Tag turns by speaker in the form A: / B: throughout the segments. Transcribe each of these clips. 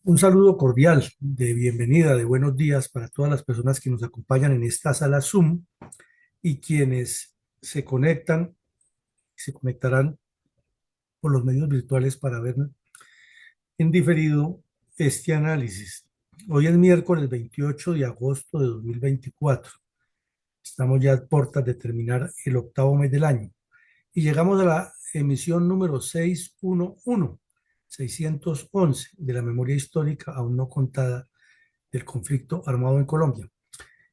A: Un saludo cordial de bienvenida, de buenos días para todas las personas que nos acompañan en esta sala Zoom y quienes se conectan, se conectarán por los medios virtuales para ver en diferido este análisis. Hoy es miércoles 28 de agosto de 2024. Estamos ya a puertas de terminar el octavo mes del año y llegamos a la emisión número 611 de la memoria histórica aún no contada del conflicto armado en Colombia.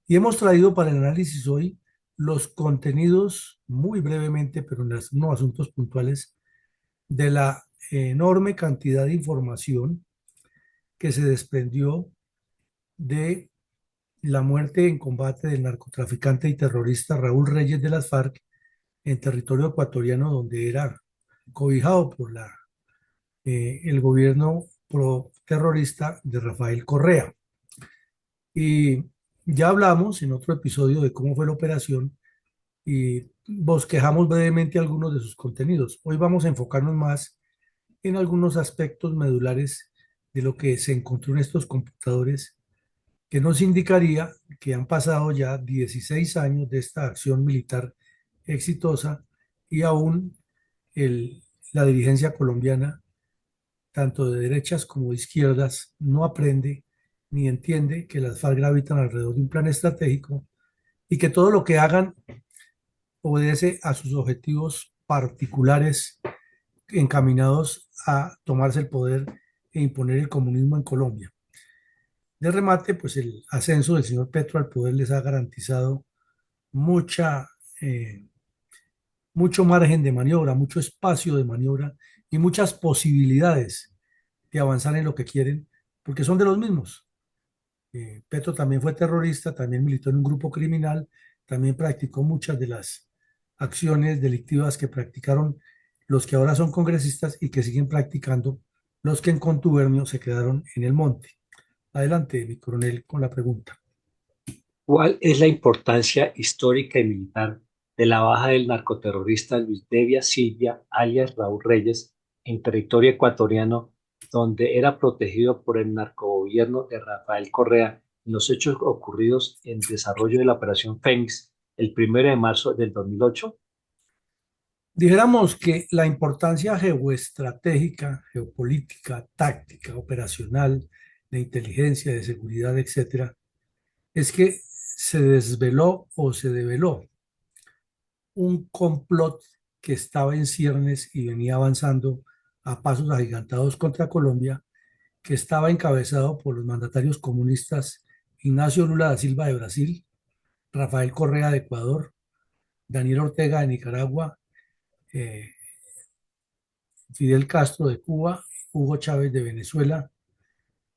A: Y hemos traído para el análisis hoy los contenidos, muy brevemente, pero en unos asuntos puntuales, de la enorme cantidad de información que se desprendió de la muerte en combate del narcotraficante y terrorista Raúl Reyes de las FARC en territorio ecuatoriano, donde era cobijado por el gobierno pro terrorista de Rafael Correa. Y ya hablamos en otro episodio de cómo fue la operación y bosquejamos brevemente algunos de sus contenidos. Hoy vamos a enfocarnos más en algunos aspectos medulares de lo que se encontró en estos computadores, que nos indicaría que han pasado ya 16 años de esta acción militar exitosa y aún el, la dirigencia colombiana, tanto de derechas como de izquierdas, no aprende ni entiende que las FARC gravitan alrededor de un plan estratégico y que todo lo que hagan obedece a sus objetivos particulares encaminados a tomarse el poder e imponer el comunismo en Colombia. De remate, pues el ascenso del señor Petro al poder les ha garantizado mucha, mucho margen de maniobra, mucho espacio de maniobra y muchas posibilidades de avanzar en lo que quieren, porque son de los mismos. Petro también fue terrorista, también militó en un grupo criminal, también practicó muchas de las acciones delictivas que practicaron los que ahora son congresistas y que siguen practicando los que en contubernio se quedaron en el monte. Adelante, mi coronel, con la pregunta.
B: ¿Cuál es la importancia histórica y militar de la baja del narcoterrorista Luis Devia Silvia, alias Raúl Reyes, en territorio ecuatoriano, donde era protegido por el narcogobierno de Rafael Correa en los hechos ocurridos en desarrollo de la Operación Fénix el 1 de marzo del 2008?
A: Dijéramos que la importancia geoestratégica, geopolítica, táctica, operacional, de inteligencia, de seguridad, etcétera, es que se desveló o se develó un complot que estaba en ciernes y venía avanzando a pasos agigantados contra Colombia, que estaba encabezado por los mandatarios comunistas Ignacio Lula da Silva de Brasil, Rafael Correa de Ecuador, Daniel Ortega de Nicaragua, eh, Fidel Castro de Cuba, Hugo Chávez de Venezuela,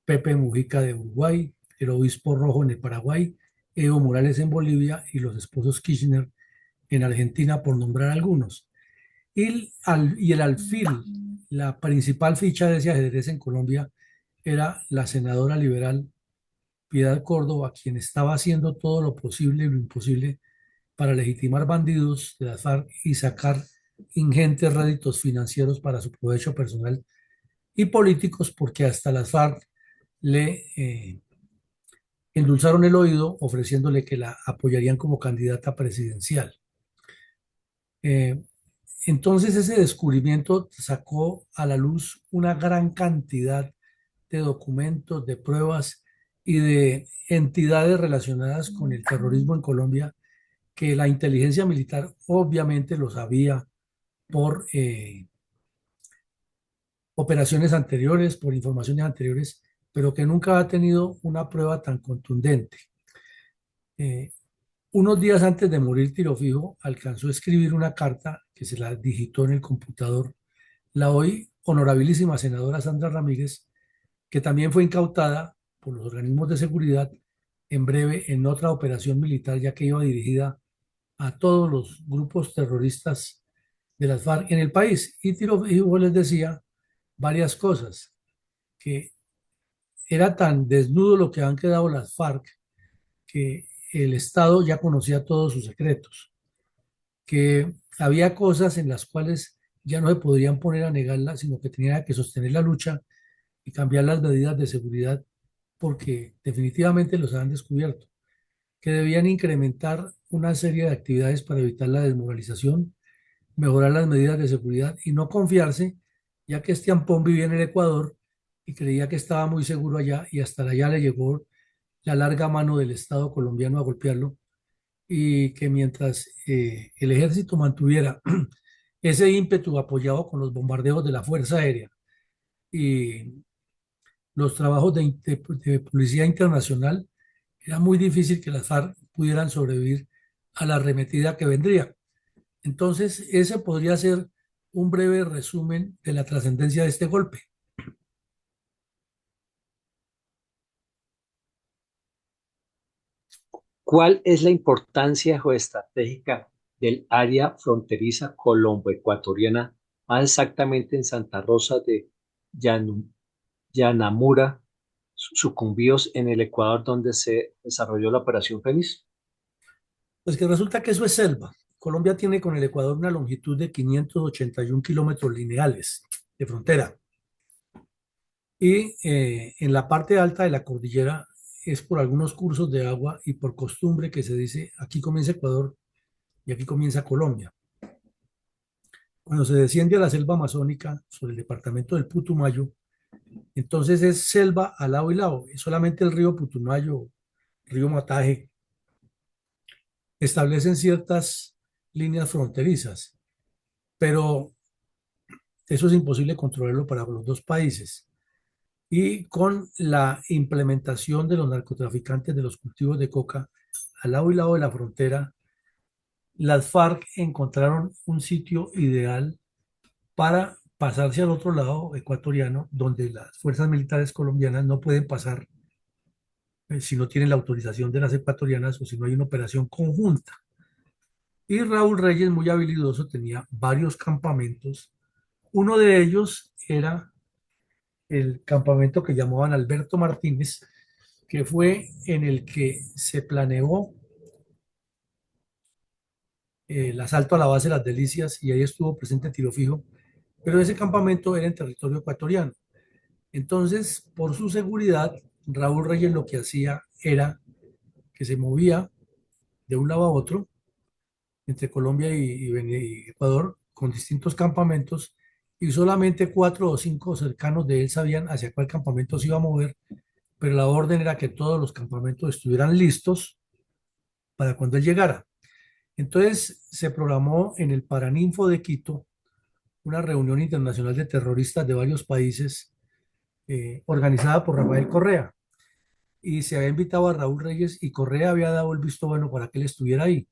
A: Pepe Mujica de Uruguay, el obispo Rojo en el Paraguay, Evo Morales en Bolivia y los esposos Kirchner en Argentina, por nombrar algunos. Y el alfil, la principal ficha de ese ajedrez en Colombia, era la senadora liberal Piedad Córdoba, quien estaba haciendo todo lo posible y lo imposible para legitimar bandidos de las FARC y sacar ingentes réditos financieros para su provecho personal y políticos, porque hasta las FARC le endulzaron el oído ofreciéndole que la apoyarían como candidata presidencial. Eh, entonces ese descubrimiento sacó a la luz una gran cantidad de documentos, de pruebas y de entidades relacionadas con el terrorismo en Colombia, que la inteligencia militar obviamente lo sabía por operaciones anteriores, por informaciones anteriores, pero que nunca ha tenido una prueba tan contundente. Eh, Unos días antes de morir, Tirofijo alcanzó a escribir una carta que se la digitó en el computador la hoy honorabilísima senadora Sandra Ramírez, que también fue incautada por los organismos de seguridad en breve en otra operación militar, ya que iba dirigida a todos los grupos terroristas de las FARC en el país. Y Tirofijo les decía varias cosas, que era tan desnudo lo que han quedado las FARC, que el Estado ya conocía todos sus secretos, que había cosas en las cuales ya no se podrían poner a negarlas, sino que tenía que sostener la lucha y cambiar las medidas de seguridad porque definitivamente los han descubierto, que debían incrementar una serie de actividades para evitar la desmoralización, mejorar las medidas de seguridad y no confiarse, ya que Estiampón vivía en el Ecuador y creía que estaba muy seguro allá y hasta allá le llegó la larga mano del Estado colombiano a golpearlo y que mientras el ejército mantuviera ese ímpetu apoyado con los bombardeos de la Fuerza Aérea y los trabajos de policía internacional, era muy difícil que las FARC pudieran sobrevivir a la arremetida que vendría. Entonces, ese podría ser un breve resumen de la trascendencia de este golpe.
B: ¿Cuál es la importancia geoestratégica del área fronteriza colombo-ecuatoriana, más exactamente en Santa Rosa de Llanu- Llanamura, sucumbíos en el Ecuador, donde se desarrolló la Operación Fénix?
A: Pues que resulta que eso es selva. Colombia tiene con el Ecuador una longitud de 581 kilómetros lineales de frontera. Y en la parte alta de la cordillera es por algunos cursos de agua y por costumbre que se dice aquí comienza Ecuador y aquí comienza Colombia. Cuando se desciende a la selva amazónica sobre el departamento del Putumayo, entonces es selva al lado y lado. Y solamente el río Putumayo, río Mataje, establecen ciertas líneas fronterizas, pero eso es imposible controlarlo para los dos países. Y con la implementación de los narcotraficantes de los cultivos de coca al lado y lado de la frontera, las FARC encontraron un sitio ideal para pasarse al otro lado ecuatoriano, donde las fuerzas militares colombianas no pueden pasar si no tienen la autorización de las ecuatorianas o si no hay una operación conjunta. Y Raúl Reyes, muy habilidoso, tenía varios campamentos. Uno de ellos era el campamento que llamaban Alberto Martínez, que fue en el que se planeó el asalto a la base de Las Delicias y ahí estuvo presente Tiro Fijo, pero ese campamento era en territorio ecuatoriano. Entonces, por su seguridad, Raúl Reyes lo que hacía era que se movía de un lado a otro entre Colombia y Ecuador con distintos campamentos y solamente cuatro o cinco cercanos de él sabían hacia cuál campamento se iba a mover, pero la orden era que todos los campamentos estuvieran listos para cuando él llegara. Entonces se programó en el Paraninfo de Quito una reunión internacional de terroristas de varios países organizada por Rafael Correa y se había invitado a Raúl Reyes y Correa había dado el visto bueno para que él estuviera ahí,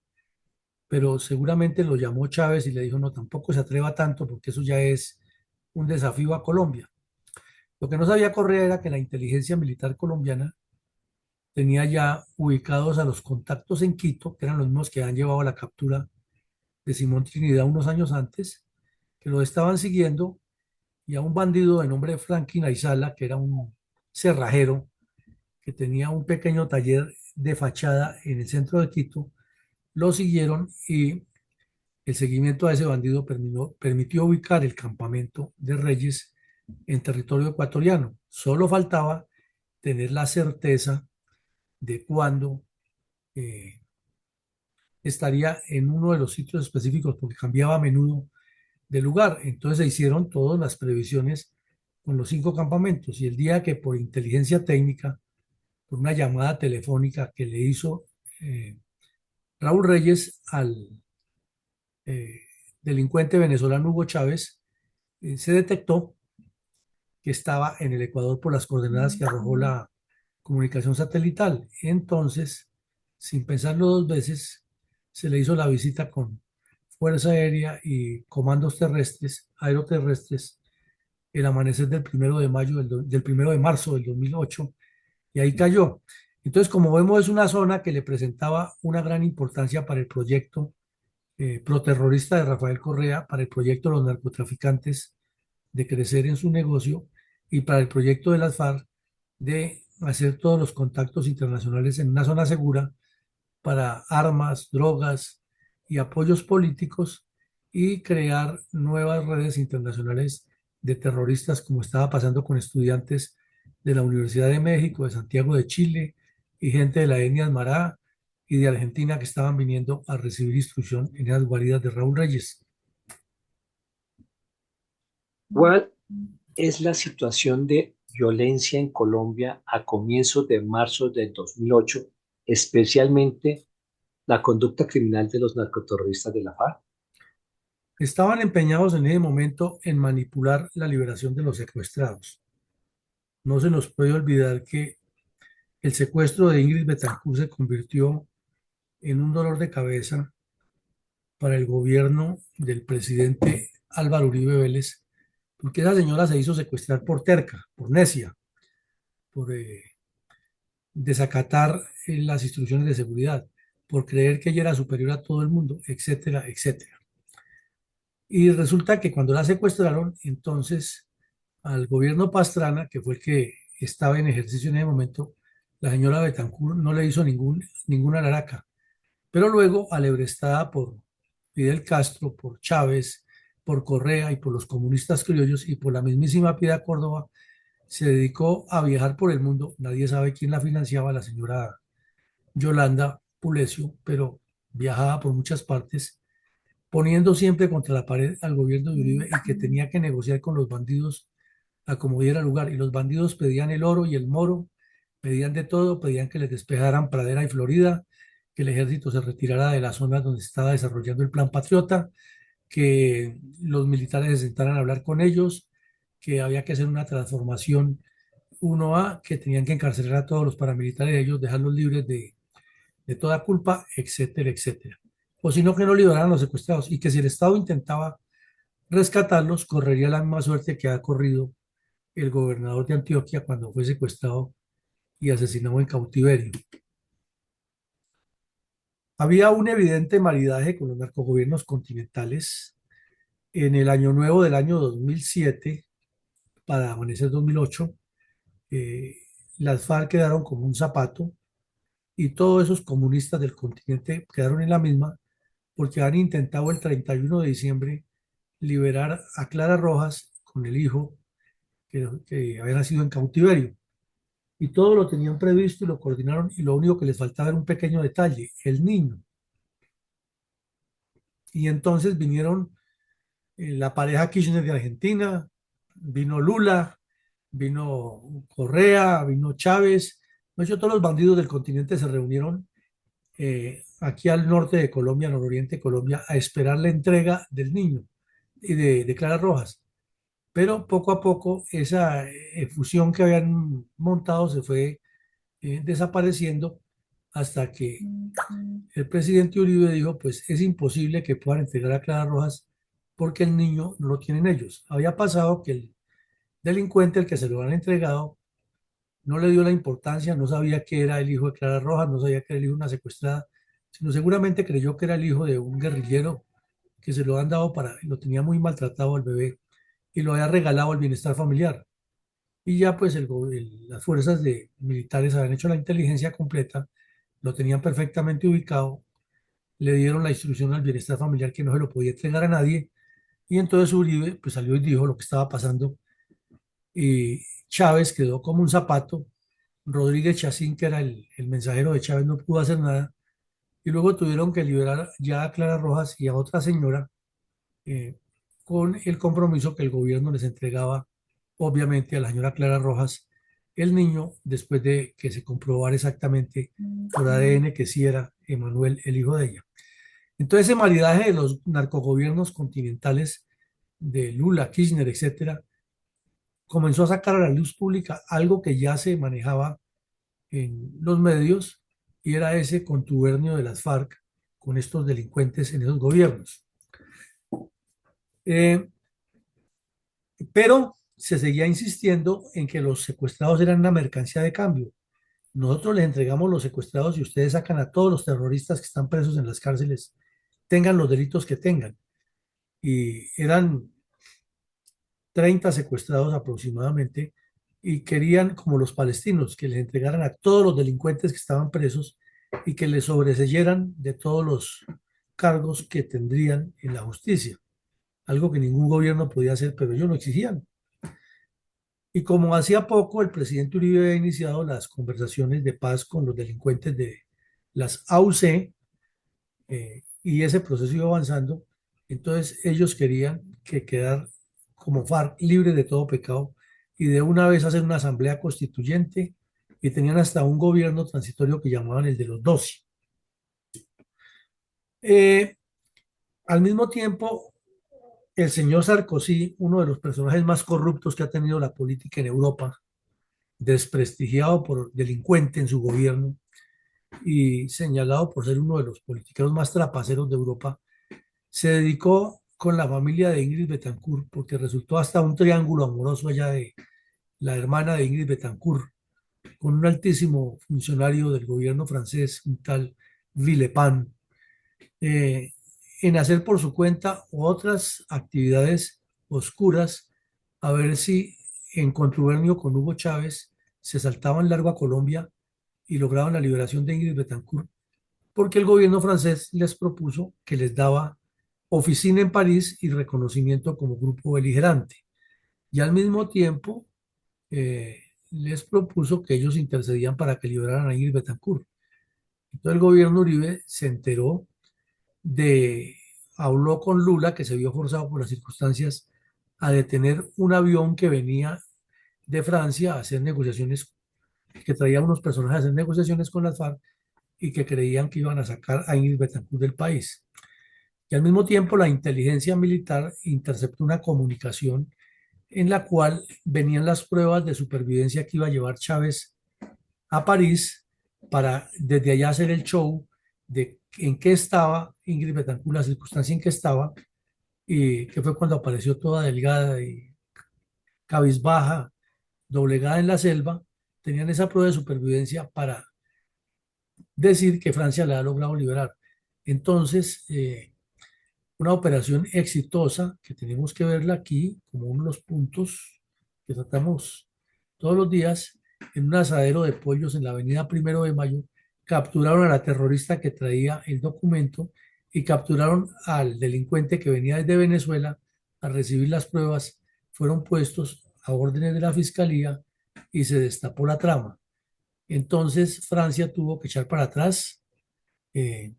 A: pero seguramente lo llamó Chávez y le dijo, no, tampoco se atreva tanto porque eso ya es un desafío a Colombia. Lo que no sabía Correa era que la inteligencia militar colombiana tenía ya ubicados a los contactos en Quito, que eran los mismos que han llevado a la captura de Simón Trinidad unos años antes, que lo estaban siguiendo, y a un bandido de nombre Franklin Aizala, que era un cerrajero, que tenía un pequeño taller de fachada en el centro de Quito, lo siguieron y el seguimiento a ese bandido permitió ubicar el campamento de Reyes en territorio ecuatoriano. Solo faltaba tener la certeza de cuándo eh, estaría en uno de los sitios específicos, porque cambiaba a menudo de lugar. Entonces se hicieron todas las previsiones con los cinco campamentos y el día que por inteligencia técnica, por una llamada telefónica que le hizo eh, Raúl Reyes al eh, delincuente venezolano Hugo Chávez, se detectó que estaba en el Ecuador por las coordenadas que arrojó la comunicación satelital. Entonces, sin pensarlo dos veces, se le hizo la visita con Fuerza Aérea y comandos terrestres, aeroterrestres, el amanecer del 1 de mayo del 1 de marzo del 2008, y ahí cayó. Entonces, como vemos, es una zona que le presentaba una gran importancia para el proyecto proterrorista de Rafael Correa, para el proyecto de los narcotraficantes de crecer en su negocio y para el proyecto de las FARC de hacer todos los contactos internacionales en una zona segura para armas, drogas y apoyos políticos y crear nuevas redes internacionales de terroristas, como estaba pasando con estudiantes de la Universidad de México, de Santiago de Chile y gente de la etnia Aymara y de Argentina que estaban viniendo a recibir instrucción en esas guaridas de Raúl Reyes.
B: ¿Cuál es la situación de violencia en Colombia a comienzos de marzo del 2008, especialmente la conducta criminal de los narcoterroristas de la FARC?
A: Estaban empeñados en ese momento en manipular la liberación de los secuestrados. No se nos puede olvidar que el secuestro de Ingrid Betancourt se convirtió en un dolor de cabeza para el gobierno del presidente Álvaro Uribe Vélez, porque esa señora se hizo secuestrar por terca, por necia, por desacatar las instrucciones de seguridad, por creer que ella era superior a todo el mundo, etcétera, etcétera. Y resulta que cuando la secuestraron, entonces al gobierno Pastrana, que fue el que estaba en ejercicio en ese momento, la señora Betancourt no le hizo ninguna laraca. Pero luego, alebrestada por Fidel Castro, por Chávez, por Correa y por los comunistas criollos y por la mismísima Piedad Córdoba, se dedicó a viajar por el mundo. Nadie sabe quién la financiaba, la señora Yolanda Pulecio, pero viajaba por muchas partes, poniendo siempre contra la pared al gobierno de Uribe y que tenía que negociar con los bandidos a como diera lugar. Y los bandidos pedían el oro y el moro, pedían de todo, pedían que les despejaran Pradera y Florida, que el ejército se retirara de las zonas donde estaba desarrollando el Plan Patriota, que los militares se sentaran a hablar con ellos, que había que hacer una transformación 1A, que tenían que encarcelar a todos los paramilitares de ellos, dejarlos libres de toda culpa, etcétera, etcétera. O sino que no liberaran a los secuestrados y que si el Estado intentaba rescatarlos, correría la misma suerte que ha corrido el gobernador de Antioquia cuando fue secuestrado y asesinado en cautiverio. Había un evidente maridaje con los narcogobiernos continentales. En el año nuevo del año 2007, para amanecer 2008, eh, las FARC quedaron como un zapato y todos esos comunistas del continente quedaron en la misma porque han intentado el 31 de diciembre liberar a Clara Rojas con el hijo que había nacido en cautiverio. Y todo lo tenían previsto y lo coordinaron y lo único que les faltaba era un pequeño detalle, el niño. Y entonces vinieron la pareja Kirchner de Argentina, vino Lula, vino Correa, vino Chávez. De hecho, todos los bandidos del continente se reunieron aquí al norte de Colombia, nororiente de Colombia, a esperar la entrega del niño y de Clara Rojas. Pero poco a poco esa fusión que habían montado se fue desapareciendo hasta que el presidente Uribe dijo, pues es imposible que puedan entregar a Clara Rojas porque el niño no lo tienen ellos. Había pasado que el delincuente, el que se lo han entregado, no le dio la importancia, no sabía que era el hijo de Clara Rojas, no sabía que era el hijo de una secuestrada, sino seguramente creyó que era el hijo de un guerrillero que se lo han dado lo tenía muy maltratado al bebé y lo había regalado al bienestar familiar. Y ya pues las fuerzas militares habían hecho la inteligencia completa, lo tenían perfectamente ubicado, le dieron la instrucción al bienestar familiar que no se lo podía entregar a nadie. Y entonces Uribe pues salió y dijo lo que estaba pasando. Y Chávez quedó como un zapato. Rodríguez Chacín, que era el mensajero de Chávez, no pudo hacer nada. Y luego tuvieron que liberar ya a Clara Rojas y a otra señora eh, con el compromiso que el gobierno les entregaba, obviamente, a la señora Clara Rojas el niño, después de que se comprobara exactamente por ADN que sí era Emanuel, el hijo de ella. Entonces, ese maridaje de los narcogobiernos continentales de Lula, Kirchner, etcétera, comenzó a sacar a la luz pública algo que ya se manejaba en los medios y era ese contubernio de las FARC con estos delincuentes en esos gobiernos. Eh, pero se seguía insistiendo en que los secuestrados eran una mercancía de cambio. Nosotros les entregamos los secuestrados y ustedes sacan a todos los terroristas que están presos en las cárceles, tengan los delitos que tengan. Y eran 30 secuestrados aproximadamente y querían, como los palestinos, que les entregaran a todos los delincuentes que estaban presos y que les sobreseyeran de todos los cargos que tendrían en la justicia, algo que ningún gobierno podía hacer, pero ellos lo exigían. Y como hacía poco el presidente Uribe había iniciado las conversaciones de paz con los delincuentes de las AUC, y ese proceso iba avanzando, entonces ellos querían que quedar como FARC libre de todo pecado y de una vez hacer una asamblea constituyente y tenían hasta un gobierno transitorio que llamaban el de los 12. Eh, Al mismo tiempo, el señor Sarkozy, uno de los personajes más corruptos que ha tenido la política en Europa, desprestigiado por delincuente en su gobierno y señalado por ser uno de los politiqueros más trapaceros de Europa, se dedicó con la familia de Ingrid Betancourt, porque resultó hasta un triángulo amoroso allá de la hermana de Ingrid Betancourt, con un altísimo funcionario del gobierno francés, un tal Villepin, eh, en hacer por su cuenta otras actividades oscuras, a ver si en contubernio con Hugo Chávez se saltaban largo a Colombia y lograban la liberación de Ingrid Betancourt, porque el gobierno francés les propuso que les daba oficina en París y reconocimiento como grupo beligerante. Y al mismo tiempo les propuso que ellos intercedían para que liberaran a Ingrid Betancourt. Entonces el gobierno Uribe se enteró de, habló con Lula, que se vio forzado por las circunstancias a detener un avión que venía de Francia a hacer negociaciones, que traía unos personajes a hacer negociaciones con las FARC y que creían que iban a sacar a Ingrid Betancourt del país. Y al mismo tiempo la inteligencia militar interceptó una comunicación en la cual venían las pruebas de supervivencia que iba a llevar Chávez a París para desde allá hacer el show de en qué estaba Ingrid Betancourt, la circunstancia en que estaba, y que fue cuando apareció toda delgada y cabizbaja, doblegada en la selva. Tenían esa prueba de supervivencia para decir que Francia la ha logrado liberar. Entonces, una operación exitosa que tenemos que verla aquí como uno de los puntos que tratamos todos los días. En un asadero de pollos en la avenida Primero de Mayo, capturaron a la terrorista que traía el documento y capturaron al delincuente que venía desde Venezuela a recibir las pruebas. Fueron puestos a órdenes de la fiscalía y se destapó la trama. Entonces Francia tuvo que echar para atrás, eh,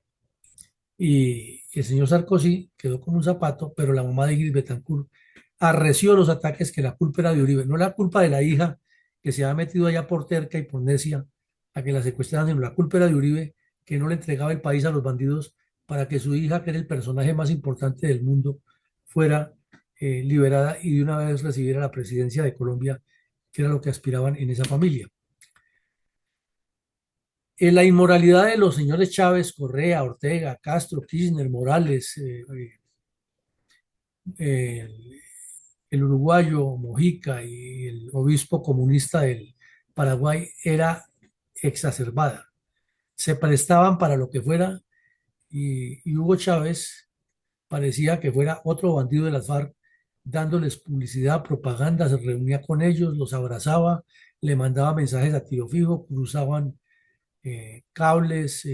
A: y el señor Sarkozy quedó como un zapato, pero la mamá de Ingrid Betancourt arreció los ataques, que la culpa era de Uribe, no la culpa de la hija que se había metido allá por terca y por necia a que la secuestraran, sino la culpa era de Uribe, que no le entregaba el país a los bandidos para que su hija, que era el personaje más importante del mundo, fuera liberada y de una vez recibiera la presidencia de Colombia, que era lo que aspiraban en esa familia. La inmoralidad de los señores Chávez, Correa, Ortega, Castro, Kirchner, Morales, el, el uruguayo Mojica y el obispo comunista del Paraguay era exacerbada. Se prestaban para lo que fuera, y Hugo Chávez parecía que fuera otro bandido de las FARC, dándoles publicidad, propaganda, se reunía con ellos, los abrazaba, le mandaba mensajes a tiro fijo, cruzaban cables,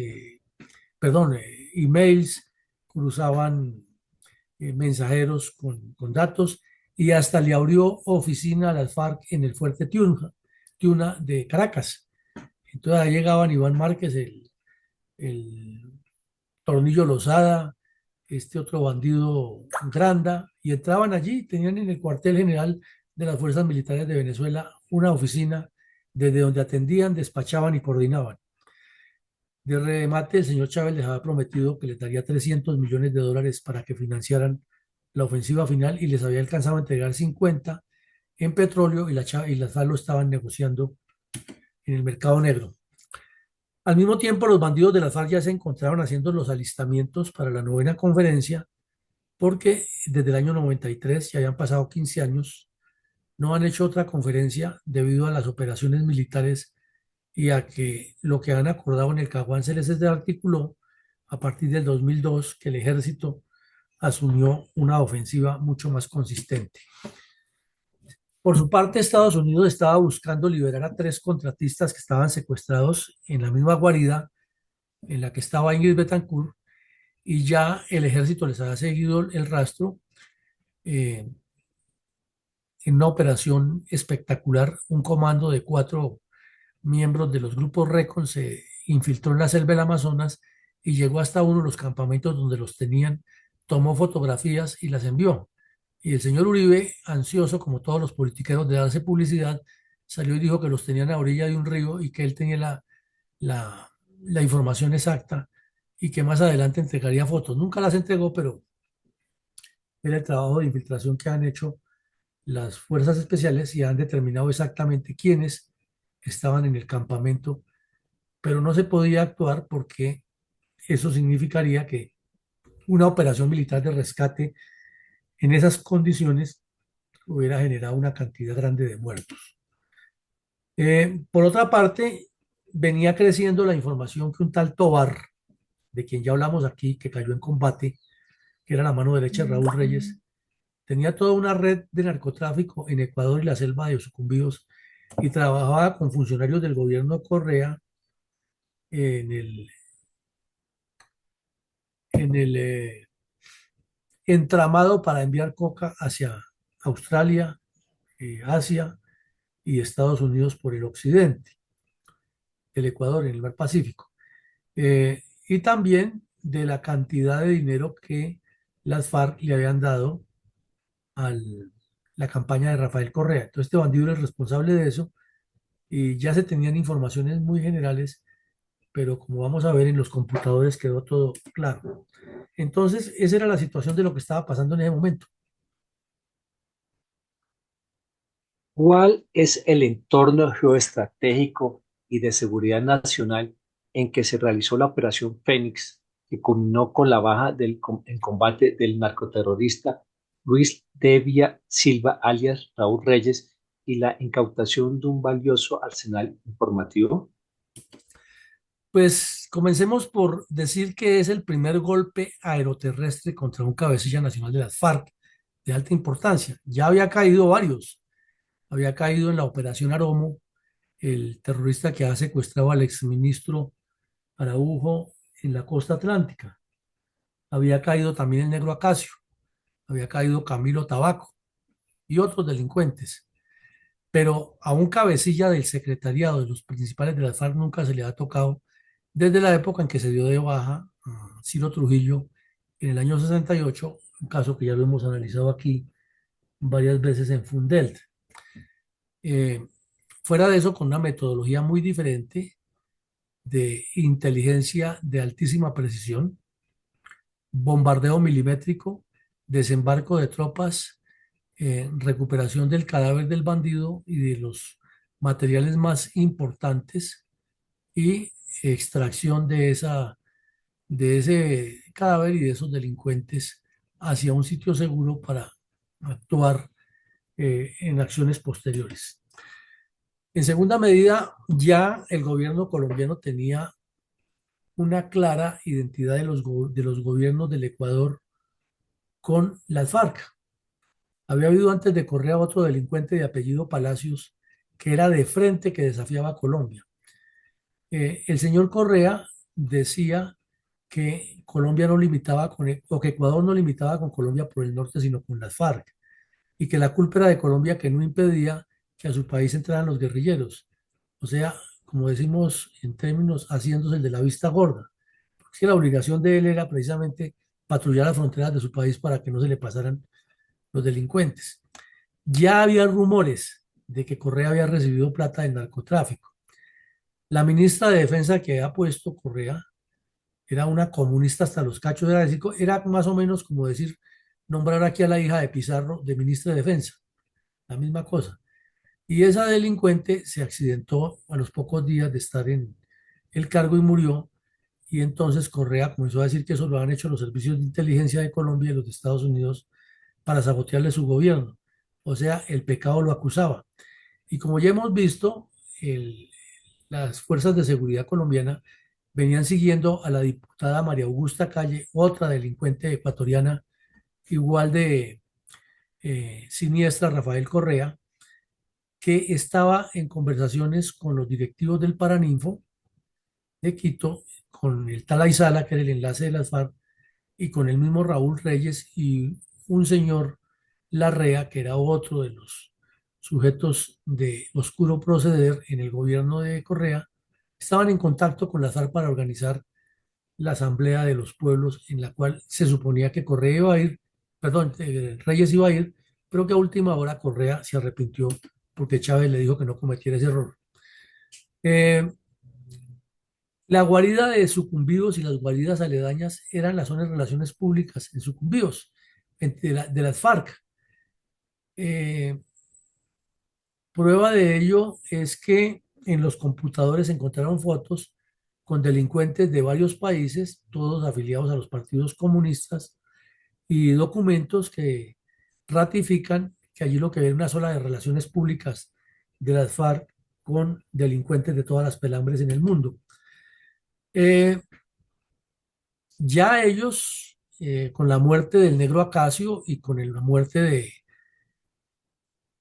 A: perdón, emails, cruzaban mensajeros con datos, y hasta le abrió oficina a las FARC en el fuerte Tiuna de Caracas. Entonces ahí llegaban Iván Márquez, el Tornillo Lozada, este otro bandido Granda, y entraban allí, tenían en el cuartel general de las Fuerzas Militares de Venezuela una oficina desde donde atendían, despachaban y coordinaban. De remate, el señor Chávez les había prometido que les daría 300 millones de dólares para que financiaran la ofensiva final, y les había alcanzado a entregar 50 en petróleo, y las FARC lo estaban negociando en el mercado negro. Al mismo tiempo, los bandidos de las FARC ya se encontraban haciendo los alistamientos para la novena conferencia, porque desde el año 93, ya habían pasado 15 años, no han hecho otra conferencia debido a las operaciones militares y a que lo que han acordado en el Caguán se les desarticuló a partir del 2002, que el ejército asumió una ofensiva mucho más consistente. Por su parte, Estados Unidos estaba buscando liberar a 3 contratistas que estaban secuestrados en la misma guarida en la que estaba Ingrid Betancourt, y ya el ejército les había seguido el rastro. Eh, en una operación espectacular, un comando de 4 miembros de los grupos Recon se infiltró en la selva del Amazonas y llegó hasta uno de los campamentos donde los tenían, tomó fotografías y las envió. Y el señor Uribe, ansioso como todos los politiqueros de darse publicidad, salió y dijo que los tenían a orilla de un río y que él tenía la, la información exacta y que más adelante entregaría fotos. Nunca las entregó, pero era el trabajo de infiltración que han hecho las fuerzas especiales y han determinado exactamente quiénes estaban en el campamento, pero no se podía actuar porque eso significaría que una operación militar de rescate en esas condiciones hubiera generado una cantidad grande de muertos. Por otra parte, venía creciendo la información que un tal Tobar, de quien ya hablamos aquí, que cayó en combate, que era la mano derecha de Raúl Reyes, tenía toda una red de narcotráfico en Ecuador y la selva de Sucumbíos y trabajaba con funcionarios del gobierno Correa en el entramado para enviar coca hacia Australia, Asia y Estados Unidos por el occidente, el Ecuador en el mar Pacífico. Y también de la cantidad de dinero que las FARC le habían dado a la campaña de Rafael Correa. Entonces este bandido era el responsable de eso y ya se tenían informaciones muy generales, pero como vamos a ver en los computadores quedó todo claro. Entonces esa era la situación de lo que estaba pasando en ese momento.
B: ¿Cuál es el entorno geoestratégico y de seguridad nacional en que se realizó la Operación Fénix, que culminó con la baja en combate del narcoterrorista Luis Devia Silva, alias Raúl Reyes, y la incautación de un valioso arsenal informativo?
A: Pues comencemos por decir que es el primer golpe aeroterrestre contra un cabecilla nacional de las FARC de alta importancia. Ya había caído varios. Había caído en la Operación Aromo, el terrorista que ha secuestrado al exministro Araujo en la costa atlántica. Había caído también el Negro Acacio. Había caído Camilo Tabaco y otros delincuentes. Pero a un cabecilla del secretariado de los principales de las FARC nunca se le ha tocado desde la época en que se dio de baja a Ciro Trujillo en el año 68, un caso que ya lo hemos analizado aquí varias veces en Fundelt. Eh, Fuera de eso, con una metodología muy diferente de inteligencia de altísima precisión, bombardeo milimétrico, desembarco de tropas, recuperación del cadáver del bandido y de los materiales más importantes y extracción de ese cadáver y de esos delincuentes hacia un sitio seguro para actuar en acciones posteriores. En segunda medida, ya el gobierno colombiano tenía una clara identidad de los gobiernos del Ecuador con las FARC. Había habido antes de Correa otro delincuente de apellido Palacios que era de frente que desafiaba a Colombia. El señor Correa decía que Colombia no limitaba o que Ecuador no limitaba con Colombia por el norte, sino con las FARC, y que la culpa era de Colombia que no impedía que a su país entraran los guerrilleros. O sea, como decimos en términos, haciéndose el de la vista gorda. Porque la obligación de él era precisamente patrullar las fronteras de su país para que no se le pasaran los delincuentes. Ya había rumores de que Correa había recibido plata del narcotráfico. La ministra de Defensa que había puesto Correa era una comunista hasta los cachos, era más o menos como decir, nombrar aquí a la hija de Pizarro de ministra de Defensa, la misma cosa. Y esa delincuente se accidentó a los pocos días de estar en el cargo y murió. Y entonces Correa comenzó a decir que eso lo han hecho los servicios de inteligencia de Colombia y los de Estados Unidos para sabotearle su gobierno. O sea, el pecado lo acusaba. Y como ya hemos visto, las fuerzas de seguridad colombiana venían siguiendo a la diputada María Augusta Calle, otra delincuente ecuatoriana igual de siniestra, Rafael Correa, que estaba en conversaciones con los directivos del Paraninfo de Quito, con el tal Aizala, que era el enlace de las FARC, y con el mismo Raúl Reyes y un señor Larrea, que era otro de los sujetos de oscuro proceder en el gobierno de Correa estaban en contacto con la FARC para organizar la Asamblea de los Pueblos, en la cual se suponía que Correa iba a ir, perdón, Reyes iba a ir, pero que a última hora Correa se arrepintió porque Chávez le dijo que no cometiera ese error. Eh, la guarida de Sucumbíos y las guaridas aledañas eran las zonas de relaciones públicas en Sucumbíos, de las FARC. Eh, Prueba de ello es que en los computadores se encontraron fotos con delincuentes de varios países, todos afiliados a los partidos comunistas, y documentos que ratifican que allí lo que hay es una sola de relaciones públicas de las FARC con delincuentes de todas las pelambres en el mundo. Eh, ya ellos, con la muerte del negro Acacio y con la muerte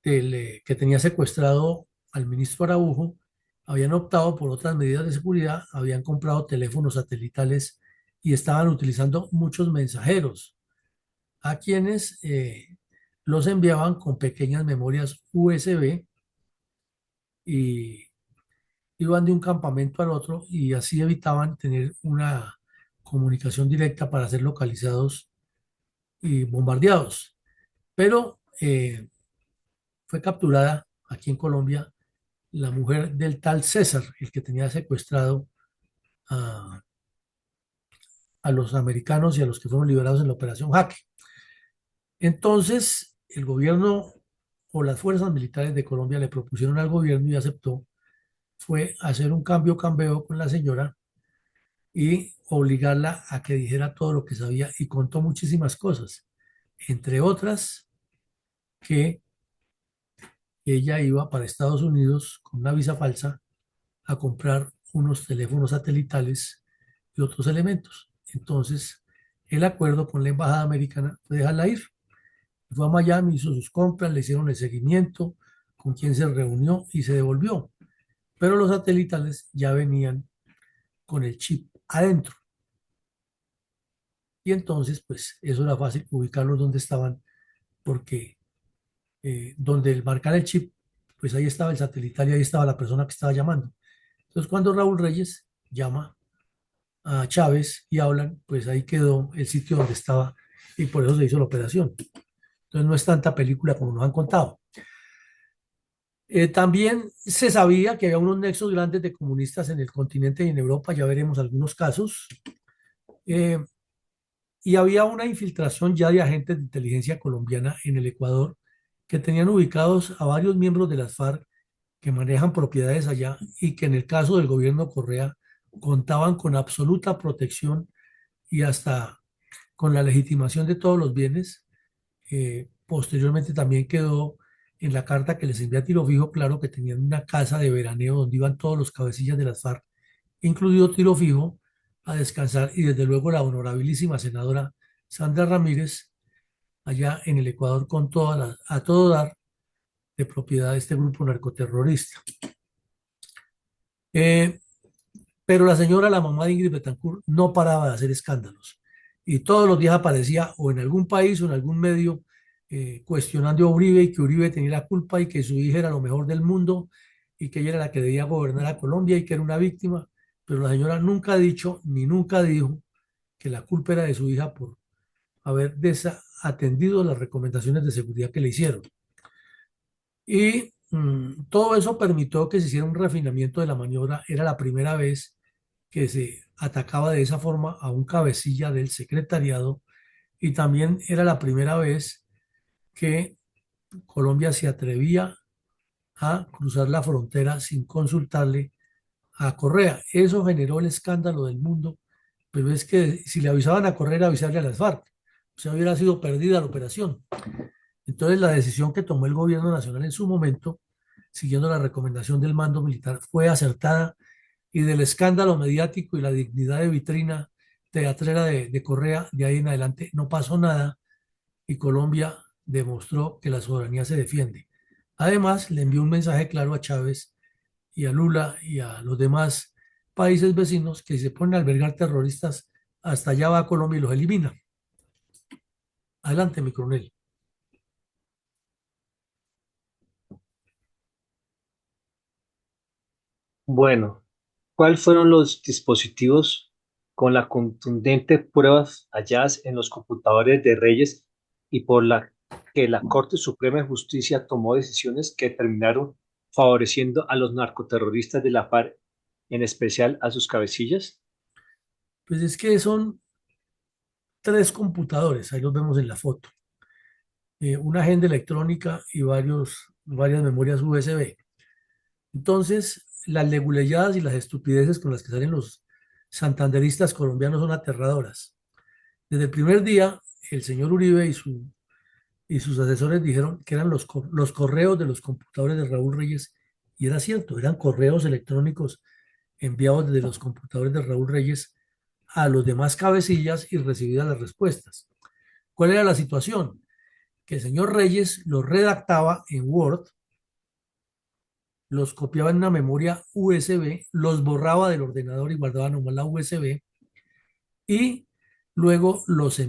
A: que tenía secuestrado al ministro Araujo, habían optado por otras medidas de seguridad, habían comprado teléfonos satelitales y estaban utilizando muchos mensajeros a quienes los enviaban con pequeñas memorias USB y iban de un campamento al otro y así evitaban tener una comunicación directa para ser localizados y bombardeados. Pero fue capturada aquí en Colombia la mujer del tal César, el que tenía secuestrado a, a los americanos y a los que fueron liberados en la Operación Jaque. Entonces, el gobierno o las fuerzas militares de Colombia le propusieron al gobierno y aceptó, fue hacer un cambio con la señora y obligarla a que dijera todo lo que sabía y contó muchísimas cosas, entre otras que ella iba para Estados Unidos con una visa falsa a comprar unos teléfonos satelitales y otros elementos. Entonces, el acuerdo con la embajada americana fue dejarla ir. Fue a Miami, hizo sus compras, le hicieron el seguimiento, con quién se reunió y se devolvió. Pero los satelitales ya venían con el chip adentro. Y entonces, pues, eso era fácil ubicarlos donde estaban, porque donde marcar el chip, pues ahí estaba el satelital y ahí estaba la persona que estaba llamando. Entonces, cuando Raúl Reyes llama a Chávez y hablan, pues ahí quedó el sitio donde estaba y por eso se hizo la operación. Entonces, no es tanta película como nos han contado. También se sabía que había unos nexos grandes de comunistas en el continente y en Europa, ya veremos algunos casos, eh, y había una infiltración ya de agentes de inteligencia colombiana en el Ecuador que tenían ubicados a varios miembros de las FARC que manejan propiedades allá y que en el caso del gobierno Correa contaban con absoluta protección y hasta con la legitimación de todos los bienes. Posteriormente también quedó en la carta que les envía a Tiro Fijo claro que tenían una casa de veraneo donde iban todos los cabecillas de las FARC, incluido Tiro Fijo, a descansar y desde luego la honorabilísima senadora Sandra Ramírez allá en el Ecuador con a todo dar de propiedad de este grupo narcoterrorista. Eh, Pero la señora, la mamá de Ingrid Betancourt, no paraba de hacer escándalos. Y todos los días aparecía o en algún país o en algún medio cuestionando a Uribe y que Uribe tenía la culpa y que su hija era lo mejor del mundo y que ella era la que debía gobernar a Colombia y que era una víctima. Pero la señora nunca ha dicho ni nunca dijo que la culpa era de su hija por haber desatendido las recomendaciones de seguridad que le hicieron. Y todo eso permitió que se hiciera un refinamiento de la maniobra. Era la primera vez que se atacaba de esa forma a un cabecilla del secretariado y también era la primera vez que Colombia se atrevía a cruzar la frontera sin consultarle a Correa. Eso generó el escándalo del mundo, pero es que si le avisaban a Correa, avisarle a las FARC, o sea, hubiera sido perdida la operación. Entonces, la decisión que tomó el gobierno nacional en su momento, siguiendo la recomendación del mando militar, fue acertada y del escándalo mediático y la dignidad de vitrina teatrera de Correa, de ahí en adelante no pasó nada y Colombia demostró que la soberanía se defiende. Además, le envió un mensaje claro a Chávez y a Lula y a los demás países vecinos que si se ponen a albergar terroristas, hasta allá va Colombia y los elimina. Adelante, mi coronel.
B: Bueno, ¿cuáles fueron los dispositivos con la contundente pruebas halladas en los computadores de Reyes y por la que la Corte Suprema de Justicia tomó decisiones que terminaron favoreciendo a los narcoterroristas de la FARC, en especial a sus cabecillas?
A: Pues es que son tres computadores, ahí los vemos en la foto, una agenda electrónica y varias memorias USB. Entonces, las leguleyadas y las estupideces con las que salen los santanderistas colombianos son aterradoras. Desde el primer día, el señor Uribe y sus asesores dijeron que eran los correos de los computadores de Raúl Reyes, y era cierto, eran correos electrónicos enviados desde los computadores de Raúl Reyes a los demás cabecillas y recibidas las respuestas. ¿Cuál era la situación? Que el señor Reyes los redactaba en Word, los copiaba en una memoria USB, los borraba del ordenador y guardaba nomás la USB, y luego los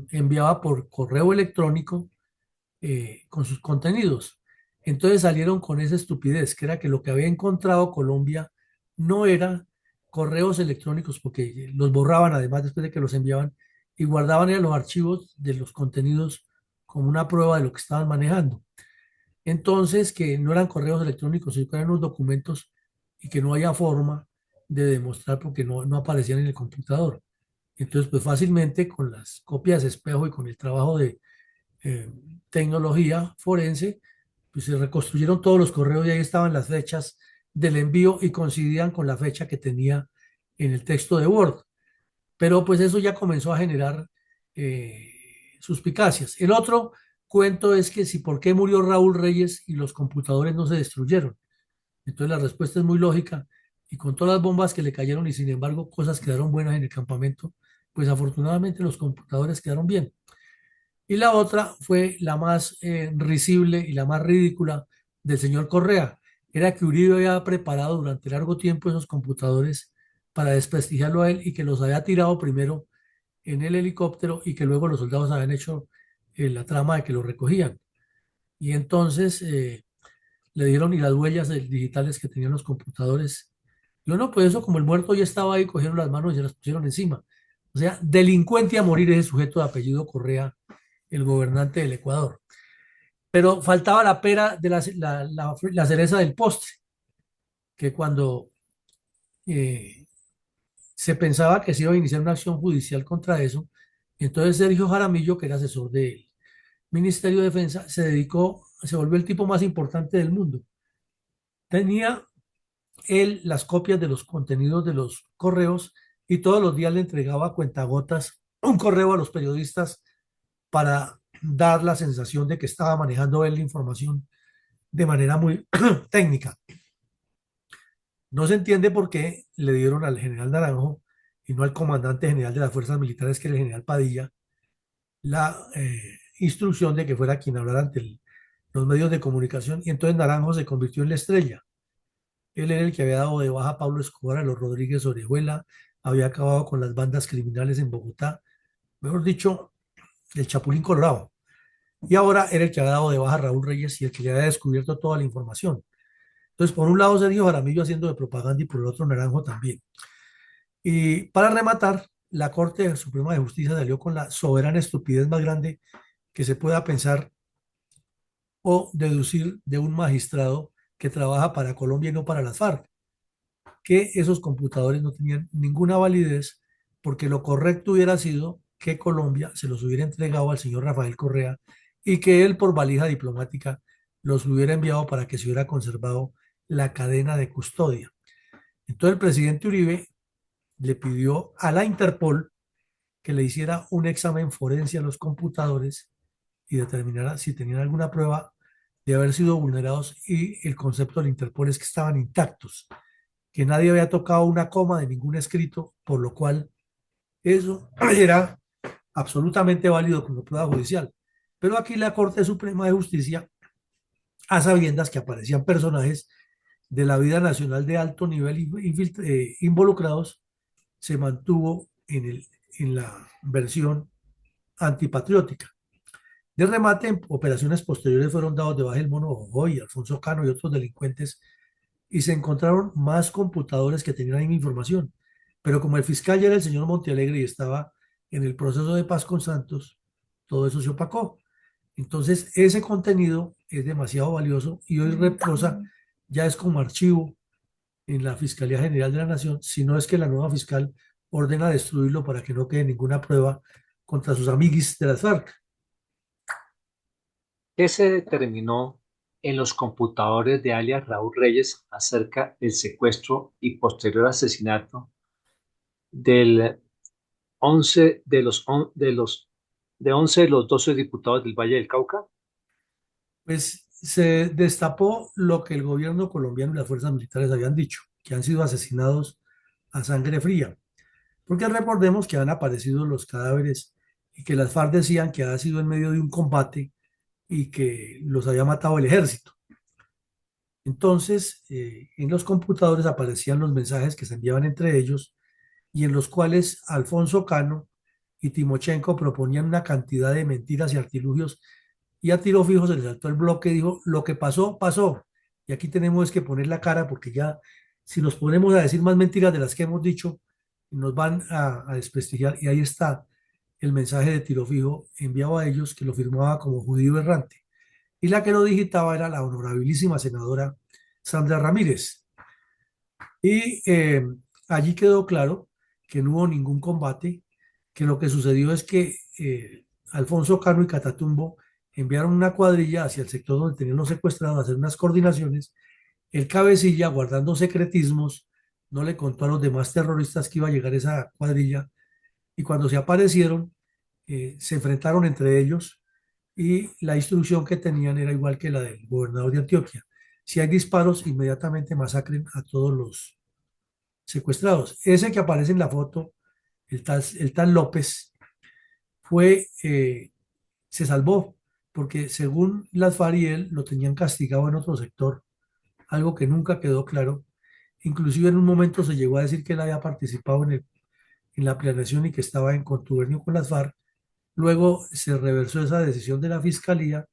A: enviaba por correo electrónico con sus contenidos. Entonces salieron con esa estupidez, que era que lo que había encontrado Colombia no era correos electrónicos, porque los borraban además después de que los enviaban, y guardaban en los archivos de los contenidos como una prueba de lo que estaban manejando. Entonces, que no eran correos electrónicos, sino que eran unos documentos y que no había forma de demostrar porque no aparecían en el computador. Entonces, pues fácilmente con las copias de espejo y con el trabajo de eh, tecnología forense, pues se reconstruyeron todos los correos y ahí estaban las fechas del envío y coincidían con la fecha que tenía en el texto de Word. Pero pues eso ya comenzó a generar eh, suspicacias. El otro cuento es que si por qué murió Raúl Reyes y los computadores no se destruyeron. Entonces la respuesta es muy lógica, y con todas las bombas que le cayeron y sin embargo cosas quedaron buenas en el campamento, pues afortunadamente los computadores quedaron bien. Y la otra fue la más risible y la más ridícula del señor Correa. Era que Uribe había preparado durante largo tiempo esos computadores para desprestigiarlo a él, y que los había tirado primero en el helicóptero y que luego los soldados habían hecho la trama de que los recogían. Y entonces le dieron y las huellas digitales que tenían los computadores. Yo no, pues eso como el muerto ya estaba ahí, cogieron las manos y se las pusieron encima. O sea, delincuente a morir ese sujeto de apellido Correa, el gobernante del Ecuador. Pero faltaba la pera de la cereza del postre, que cuando eh, se pensaba que se iba a iniciar una acción judicial contra eso, entonces Sergio Jaramillo, que era asesor del Ministerio de Defensa, se volvió el tipo más importante del mundo. Tenía él las copias de los contenidos de los correos y todos los días le entregaba a cuentagotas un correo a los periodistas para dar la sensación de que estaba manejando él la información de manera muy técnica. No se entiende por qué le dieron al general Naranjo y no al comandante general de las fuerzas militares, que era el general Padilla, la instrucción de que fuera quien hablara ante los medios de comunicación, y entonces Naranjo se convirtió en la estrella. Él era el que había dado de baja a Pablo Escobar, a los Rodríguez Orejuela, había acabado con las bandas criminales en Bogotá, mejor dicho, el Chapulín Colorado. Y ahora era el que había dado de baja a Raúl Reyes y el que le había descubierto toda la información. Entonces, por un lado Sergio Jaramillo haciendo de propaganda y por el otro Naranjo también. Y para rematar, la Corte Suprema de Justicia salió con la soberana estupidez más grande que se pueda pensar o deducir de un magistrado que trabaja para Colombia y no para las FARC, que esos computadores no tenían ninguna validez, porque lo correcto hubiera sido que Colombia se los hubiera entregado al señor Rafael Correa y que él por valija diplomática los hubiera enviado para que se hubiera conservado la cadena de custodia. Entonces el presidente Uribe le pidió a la Interpol que le hiciera un examen forense a los computadores y determinara si tenían alguna prueba de haber sido vulnerados, y el concepto del Interpol es que estaban intactos, que nadie había tocado una coma de ningún escrito, por lo cual eso era absolutamente válido como prueba judicial. Pero aquí la Corte Suprema de Justicia, a sabiendas que aparecían personajes de la vida nacional de alto nivel involucrados, se mantuvo en la versión antipatriótica. De remate, en operaciones posteriores fueron dados de baja el Mono Ojoy, Alfonso Cano y otros delincuentes y se encontraron más computadores que tenían la misma información. Pero como el fiscal ya era el señor Montealegre y estaba en el proceso de paz con Santos, todo eso se opacó. Entonces, ese contenido es demasiado valioso y hoy reposa, ya es como archivo en la Fiscalía General de la Nación, si no es que la nueva fiscal ordena destruirlo para que no quede ninguna prueba contra sus amiguis de las FARC.
B: ¿Qué se determinó en los computadores de alias Raúl Reyes acerca del secuestro y posterior asesinato del 11 de 11 de los 12 diputados del Valle del Cauca?
A: Pues se destapó lo que el gobierno colombiano y las fuerzas militares habían dicho, que han sido asesinados a sangre fría. Porque recordemos que han aparecido los cadáveres y que las FARC decían que había sido en medio de un combate y que los había matado el ejército. Entonces, en los computadores aparecían los mensajes que se enviaban entre ellos y en los cuales Alfonso Cano y Timochenko proponían una cantidad de mentiras y artilugios y a tiro fijo se le saltó el bloque y dijo, lo que pasó, pasó. Y aquí tenemos que poner la cara porque ya si nos ponemos a decir más mentiras de las que hemos dicho, nos van a desprestigiar. Y ahí está el mensaje de tiro fijo enviado a ellos que lo firmaba como judío errante. Y la que lo digitaba era la honorabilísima senadora Sandra Ramírez. Y allí quedó claro que no hubo ningún combate, que lo que sucedió es que Alfonso Cano y Catatumbo enviaron una cuadrilla hacia el sector donde tenían los secuestrados a hacer unas coordinaciones. El cabecilla, guardando secretismos, no le contó a los demás terroristas que iba a llegar esa cuadrilla y cuando se aparecieron, se enfrentaron entre ellos y la instrucción que tenían era igual que la del gobernador de Antioquia. Si hay disparos, inmediatamente masacren a todos los secuestrados. Ese que aparece en la foto, el tal López, se salvó, porque según las FARC y él lo tenían castigado en otro sector, algo que nunca quedó claro. Inclusive en un momento se llegó a decir que él había participado en la planeación y que estaba en contubernio con las FARC. Luego se reversó esa decisión de la fiscalía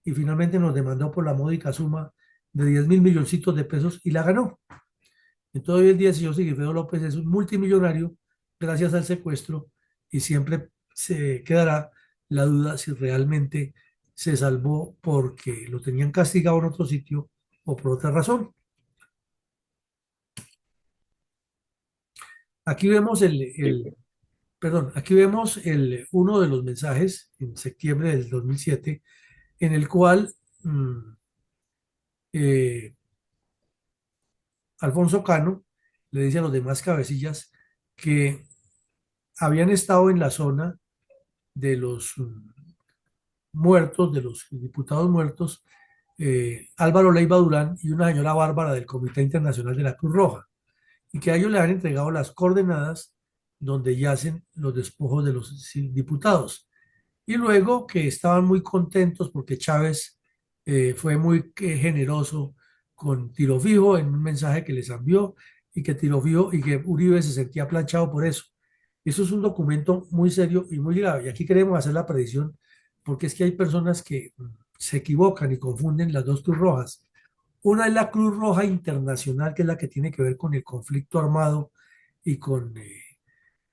A: y finalmente nos demandó por la módica suma de 10.000 milloncitos de pesos y la ganó. Entonces hoy el día el señor Sigifredo López es un multimillonario gracias al secuestro y siempre se quedará la duda si realmente se salvó porque lo tenían castigado en otro sitio o por otra razón. Aquí vemos perdón, aquí vemos uno de los mensajes en septiembre del 2007 en el cual eh, Alfonso Cano le dice a los demás cabecillas que habían estado en la zona de los muertos, de los diputados muertos, Álvaro Leiva Durán y una señora Bárbara del Comité Internacional de la Cruz Roja, y que a ellos le han entregado las coordenadas donde yacen los despojos de los diputados. Y luego que estaban muy contentos porque Chávez fue muy generoso con Tiro Fijo en un mensaje que les envió y que Tiro Fijo y que Uribe se sentía planchado por eso. Eso es un documento muy serio y muy grave. Y aquí queremos hacer la predicción porque es que hay personas que se equivocan y confunden las dos Cruz Rojas. Una es la Cruz Roja Internacional, que es la que tiene que ver con el conflicto armado y con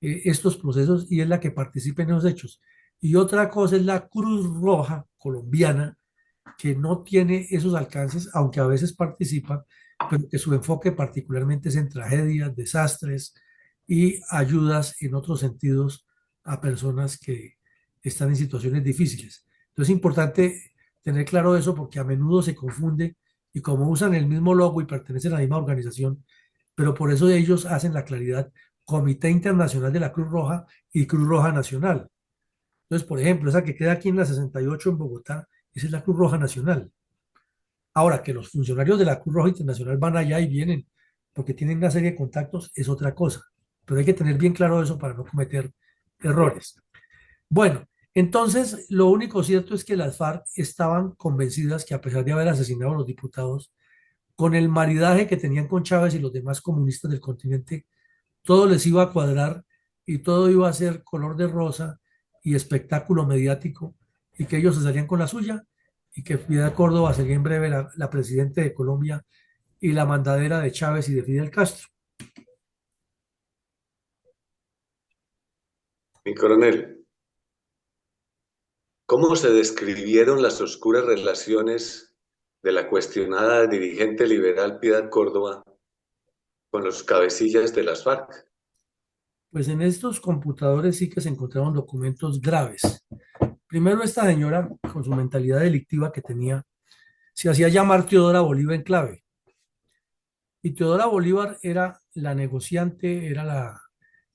A: estos procesos y es la que participa en esos hechos. Y otra cosa es la Cruz Roja colombiana, que no tiene esos alcances, aunque a veces participa, pero que su enfoque particularmente es en tragedias, desastres y ayudas en otros sentidos a personas que están en situaciones difíciles. Entonces es importante tener claro eso porque a menudo se confunde y como usan el mismo logo y pertenecen a la misma organización, pero por eso ellos hacen la claridad Comité Internacional de la Cruz Roja y Cruz Roja Nacional. Entonces, por ejemplo, esa que queda aquí en la 68 en Bogotá, esa es la Cruz Roja Nacional. Ahora, que los funcionarios de la Cruz Roja Internacional van allá y vienen porque tienen una serie de contactos es otra cosa, pero hay que tener bien claro eso para no cometer errores. Bueno, entonces lo único cierto es que las FARC estaban convencidas que a pesar de haber asesinado a los diputados, con el maridaje que tenían con Chávez y los demás comunistas del continente, todo les iba a cuadrar y todo iba a ser color de rosa y espectáculo mediático y que ellos se salían con la suya y que Piedad Córdoba sería en breve la presidenta de Colombia y la mandadera de Chávez y de Fidel Castro.
C: Mi coronel, ¿cómo se describieron las oscuras relaciones de la cuestionada dirigente liberal Piedad Córdoba con los cabecillas de las FARC?
A: Pues en estos computadores sí que se encontraron documentos graves. Primero, esta señora, con su mentalidad delictiva que tenía, se hacía llamar Teodora Bolívar en clave. Y Teodora Bolívar era la negociante, era la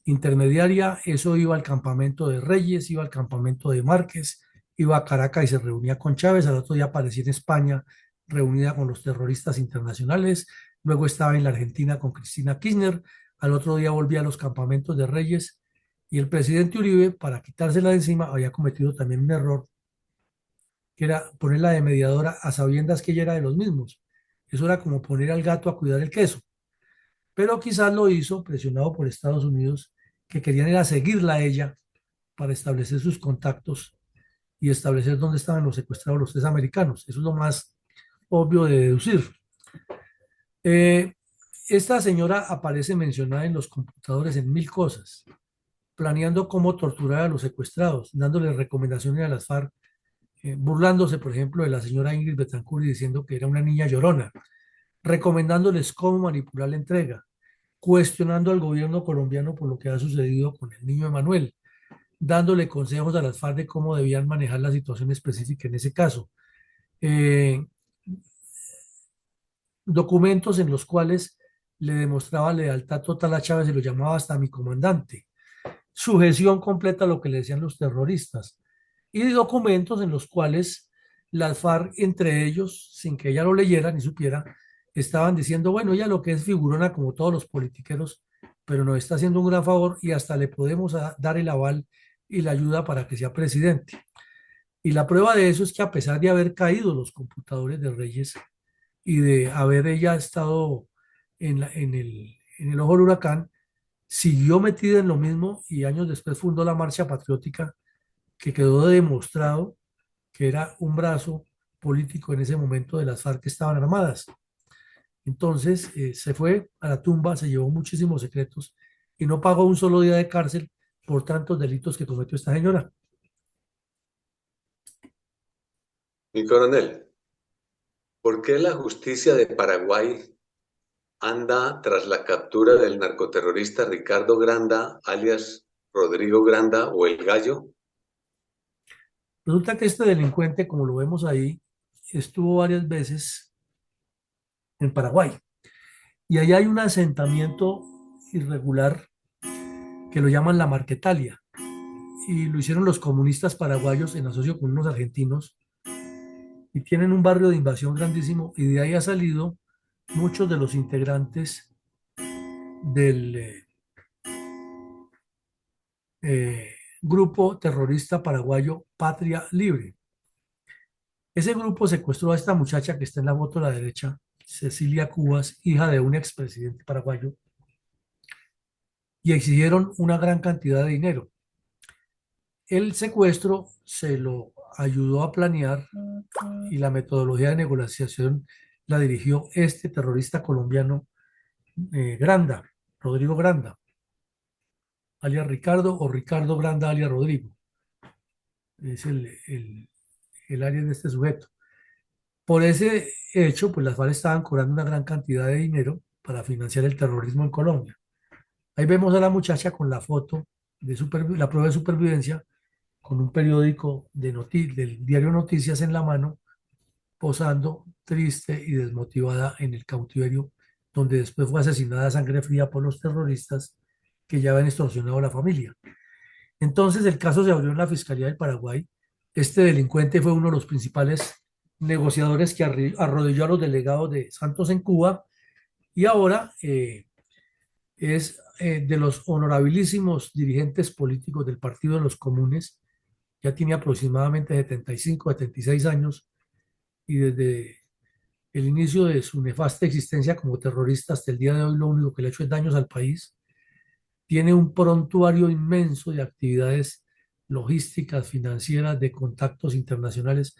A: intermediaria. Eso iba al campamento de Reyes, iba al campamento de Márquez, iba a Caracas y se reunía con Chávez. Al otro día aparecía en España reunida con los terroristas internacionales. Luego estaba en la Argentina con Cristina Kirchner. Al otro día volvía a los campamentos de Reyes. Y el presidente Uribe, para quitársela de encima, había cometido también un error, que era ponerla de mediadora a sabiendas que ella era de los mismos. Eso era como poner al gato a cuidar el queso. Pero quizás lo hizo presionado por Estados Unidos, que querían ir a seguirla a ella para establecer sus contactos y establecer dónde estaban los secuestrados los tres americanos. Eso es lo más obvio de deducir. Eh, Esta señora aparece mencionada en los computadores en mil cosas, planeando cómo torturar a los secuestrados, dándole recomendaciones a las FARC, burlándose, por ejemplo, de la señora Ingrid Betancourt y diciendo que era una niña llorona, recomendándoles cómo manipular la entrega, cuestionando al gobierno colombiano por lo que ha sucedido con el niño Emanuel, dándole consejos a las FARC de cómo debían manejar la situación específica en ese caso. Eh, Documentos en los cuales le demostraba lealtad total a Chávez y lo llamaba hasta mi comandante. Sujeción completa a lo que le decían los terroristas. Y documentos en los cuales las FARC, entre ellos, sin que ella lo leyera ni supiera, estaban diciendo, bueno, ella lo que es figurona como todos los politiqueros, pero nos está haciendo un gran favor y hasta le podemos dar el aval y la ayuda para que sea presidente. Y la prueba de eso es que a pesar de haber caído los computadores de Reyes y de haber ella estado en el ojo del huracán, siguió metida en lo mismo y años después fundó la Marcha Patriótica, que quedó demostrado que era un brazo político en ese momento de las FARC que estaban armadas. Entonces se fue a la tumba, se llevó muchísimos secretos y no pagó un solo día de cárcel por tantos delitos que cometió esta señora.
C: Mi coronel, ¿por qué la justicia de Paraguay anda tras la captura del narcoterrorista Ricardo Granda, alias Rodrigo Granda o El Gallo?
A: Resulta que este delincuente, como lo vemos ahí, estuvo varias veces en Paraguay y allá hay un asentamiento irregular que lo llaman la Marquetalia y lo hicieron los comunistas paraguayos en asocio con unos argentinos y tienen un barrio de invasión grandísimo y de ahí ha salido muchos de los integrantes del grupo terrorista paraguayo Patria Libre. Ese grupo secuestró a esta muchacha que está en la foto a la derecha, Cecilia Cubas, hija de un expresidente paraguayo, y exigieron una gran cantidad de dinero. El secuestro se lo ayudó a planear y la metodología de negociación la dirigió este terrorista colombiano, Granda, Rodrigo Granda, alias Ricardo, o Ricardo Granda, alias Rodrigo. Es el alias de este sujeto. Por ese hecho, pues las FARC estaban cobrando una gran cantidad de dinero para financiar el terrorismo en Colombia. Ahí vemos a la muchacha con la foto de la prueba de supervivencia, con un periódico del diario Noticias en la mano, posando triste y desmotivada en el cautiverio, donde después fue asesinada a sangre fría por los terroristas que ya habían extorsionado a la familia. Entonces el caso se abrió en la Fiscalía del Paraguay. Este delincuente fue uno de los principales negociadores que arrodilló a los delegados de Santos en Cuba y ahora es de los honorabilísimos dirigentes políticos del Partido de los Comunes. Ya tiene aproximadamente 75, 76 años y desde el inicio de su nefasta existencia como terrorista hasta el día de hoy lo único que le ha hecho es daños al país. Tiene un prontuario inmenso de actividades logísticas, financieras, de contactos internacionales.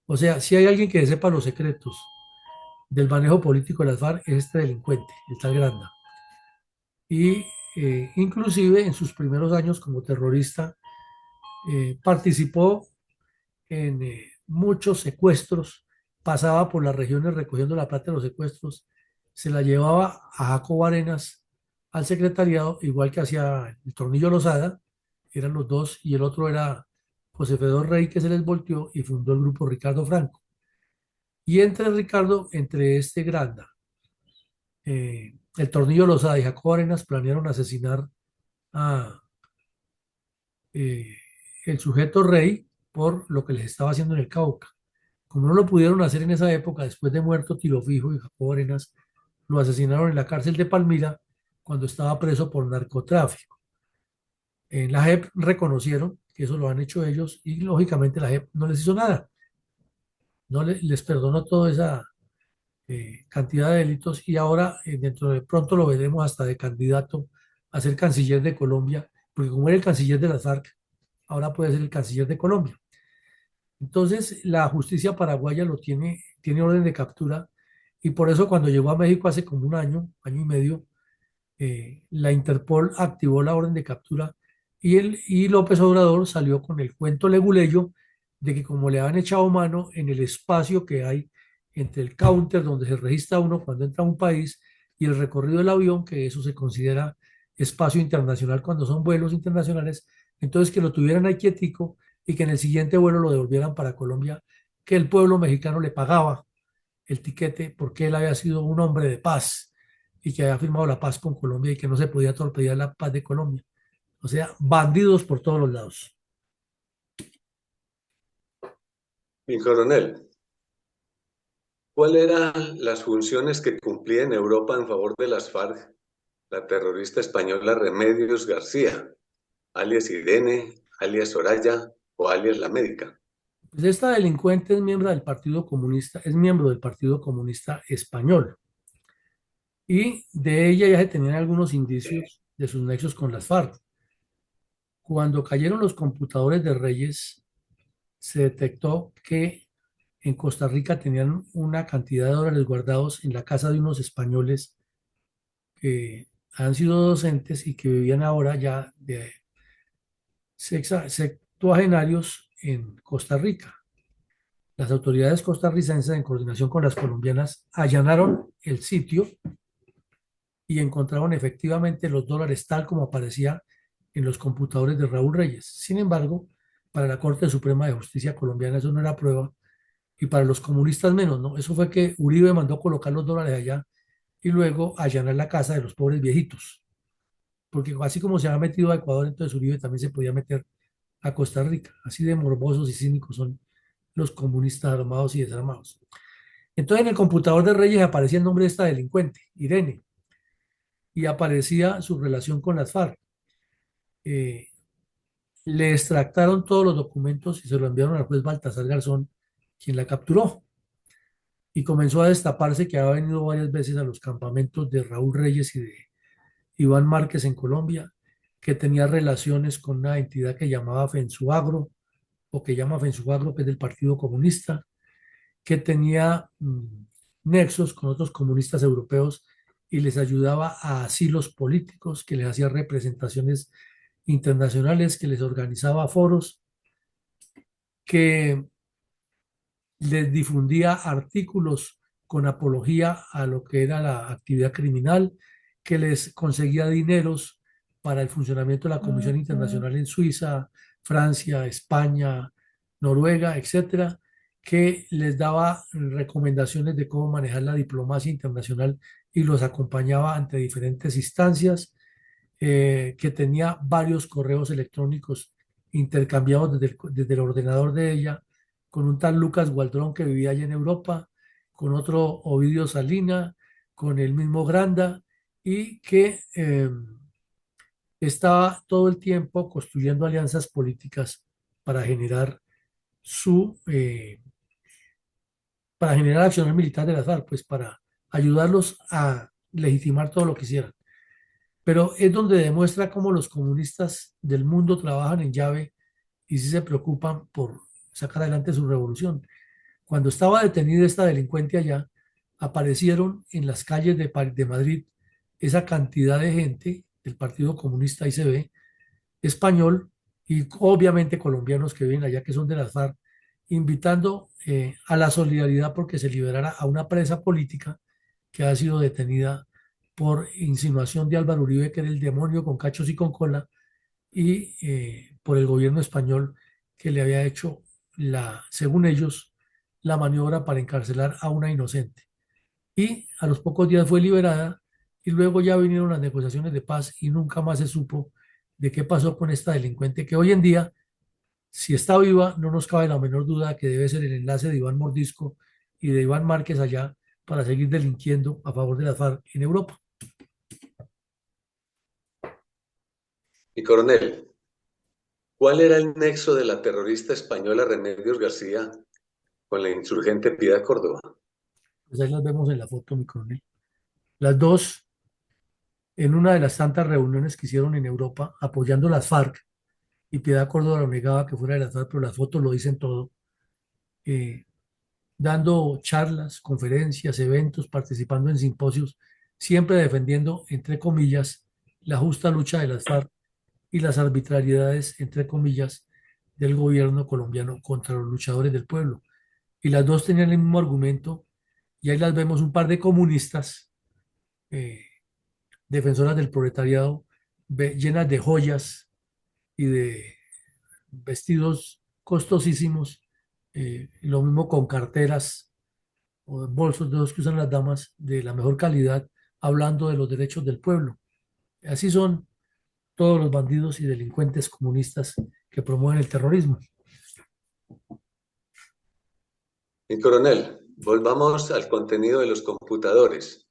A: O sea, si hay alguien que sepa los secretos del manejo político de las FARC es este delincuente, el tal Granda. Y inclusive en sus primeros años como terrorista participó en muchos secuestros, pasaba por las regiones recogiendo la plata de los secuestros, se la llevaba a Jacobo Arenas al secretariado, igual que hacía el Tornillo Lozada, eran los dos, y el otro era José Fedor Rey, que se les volteó y fundó el grupo Ricardo Franco. Y entre este Granda, el Tornillo Lozada y Jacobo Arenas planearon asesinar a el sujeto Rey por lo que les estaba haciendo en el Cauca. Como no lo pudieron hacer en esa época, después de muerto Tiro Fijo y Jacobo Arenas, lo asesinaron en la cárcel de Palmira cuando estaba preso por narcotráfico. En la JEP reconocieron que eso lo han hecho ellos y lógicamente la JEP no les hizo nada, no les perdonó toda esa cantidad de delitos y ahora dentro de pronto lo veremos hasta de candidato a ser canciller de Colombia, porque como era el canciller de las FARC, ahora puede ser el canciller de Colombia. Entonces, la justicia paraguaya tiene orden de captura y por eso cuando llegó a México hace como un año y medio, la Interpol activó la orden de captura y López Obrador salió con el cuento leguleyo de que como le han echado mano en el espacio que hay entre el counter donde se registra uno cuando entra a un país y el recorrido del avión, que eso se considera espacio internacional cuando son vuelos internacionales, entonces que lo tuvieran ahí quietico y que en el siguiente vuelo lo devolvieran para Colombia, que el pueblo mexicano le pagaba el tiquete porque él había sido un hombre de paz y que había firmado la paz con Colombia y que no se podía torpedear la paz de Colombia. O sea, bandidos por todos los lados.
C: Mi coronel, ¿cuáles eran las funciones que cumplía en Europa en favor de las FARC la terrorista española Remedios García, alias Irene, alias Soraya o alias La Médica?
A: Pues esta delincuente es miembro del Partido Comunista, es miembro del Partido Comunista Español y de ella ya se tenían algunos indicios de sus nexos con las FARC. Cuando cayeron los computadores de Reyes, se detectó que en Costa Rica tenían una cantidad de dólares guardados en la casa de unos españoles que han sido docentes y que vivían ahora ya de sextuagenarios en Costa Rica. Las autoridades costarricenses, en coordinación con las colombianas, allanaron el sitio y encontraron efectivamente los dólares tal como aparecía en los computadores de Raúl Reyes. Sin embargo, para la Corte Suprema de Justicia colombiana eso no era prueba y para los comunistas menos, ¿no? Eso fue que Uribe mandó colocar los dólares allá y luego allanar la casa de los pobres viejitos. Porque así como se ha metido a Ecuador, entonces Uribe también se podía meter a Costa Rica. Así de morbosos y cínicos son los comunistas armados y desarmados. Entonces en el computador de Reyes aparecía el nombre de esta delincuente, Irene, y aparecía su relación con las FARC. Eh, Le extractaron todos los documentos y se lo enviaron al juez Baltasar Garzón, quien la capturó. Y comenzó a destaparse que había venido varias veces a los campamentos de Raúl Reyes y de Iván Márquez en Colombia, que tenía relaciones con una entidad que llamaba Fensuagro, o que llama Fensuagro, que es del Partido Comunista, que tenía nexos con otros comunistas europeos y les ayudaba a asilos políticos, que les hacía representaciones internacionales, que les organizaba foros, que les difundía artículos con apología a lo que era la actividad criminal, que les conseguía dineros para el funcionamiento de la Comisión Internacional en Suiza, Francia, España, Noruega, etcétera, que les daba recomendaciones de cómo manejar la diplomacia internacional y los acompañaba ante diferentes instancias, que tenía varios correos electrónicos intercambiados desde el ordenador de ella con un tal Lucas Gualdrón que vivía allá en Europa, con otro Ovidio Salina, con el mismo Granda, y que estaba todo el tiempo construyendo alianzas políticas para generar su, para generar acciones militares de las FARC, pues para ayudarlos a legitimar todo lo que hicieran. Pero es donde demuestra cómo los comunistas del mundo trabajan en llave y sí se preocupan por sacar adelante su revolución. Cuando estaba detenida esta delincuente allá, aparecieron en las calles de Madrid esa cantidad de gente del Partido Comunista, ahí se ve, español y obviamente colombianos que viven allá, que son de las FARC, invitando a la solidaridad porque se liberara a una presa política que ha sido detenida por insinuación de Álvaro Uribe, que era el demonio con cachos y con cola, y por el gobierno español que le había hecho, según ellos, la maniobra para encarcelar a una inocente. Y a los pocos días fue liberada y luego ya vinieron las negociaciones de paz y nunca más se supo de qué pasó con esta delincuente que hoy en día, si está viva, no nos cabe la menor duda que debe ser el enlace de Iván Mordisco y de Iván Márquez allá para seguir delinquiendo a favor de la FARC en Europa.
C: Y coronel, ¿cuál era el nexo de la terrorista española Remedios García con la insurgente Piedad Córdoba?
A: Pues ahí las vemos en la foto, mi coronel. Las dos, en una de las tantas reuniones que hicieron en Europa apoyando las FARC, y Piedad Córdoba lo negaba que fuera de las FARC, pero las fotos lo dicen todo, eh, dando charlas, conferencias, eventos, participando en simposios, siempre defendiendo, entre comillas, la justa lucha de las FARC y las arbitrariedades, entre comillas, del gobierno colombiano contra los luchadores del pueblo. Y las dos tenían el mismo argumento, y ahí las vemos un par de comunistas, eh, defensoras del proletariado, llenas de joyas y de vestidos costosísimos, lo mismo con carteras o bolsos de los que usan las damas de la mejor calidad, hablando de los derechos del pueblo. Así son todos los bandidos y delincuentes comunistas que promueven el terrorismo.
C: Y coronel, volvamos al contenido de los computadores.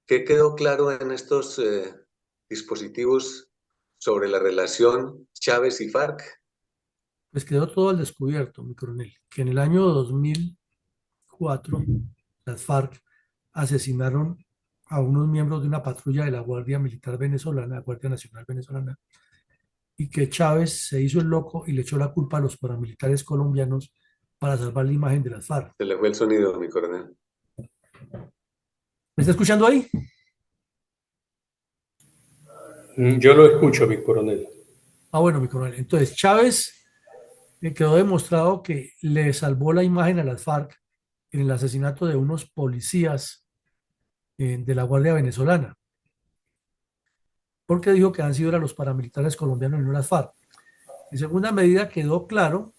C: ¿Qué quedó claro en estos dispositivos sobre la relación Chávez y FARC?
A: Pues quedó todo al descubierto, mi coronel, que en el año 2004 las FARC asesinaron a unos miembros de una patrulla de la Guardia Militar Venezolana, la Guardia Nacional Venezolana, y que Chávez se hizo el loco y le echó la culpa a los paramilitares colombianos para salvar la imagen de las FARC.
C: Se le fue el sonido, mi coronel.
A: ¿Me está escuchando ahí?
B: Yo lo escucho, mi coronel.
A: Ah, bueno, mi coronel. Entonces, Chávez quedó demostrado que le salvó la imagen a las FARC en el asesinato de unos policías de la Guardia Venezolana, porque dijo que han sido los paramilitares colombianos y no las FARC. En segunda medida, quedó claro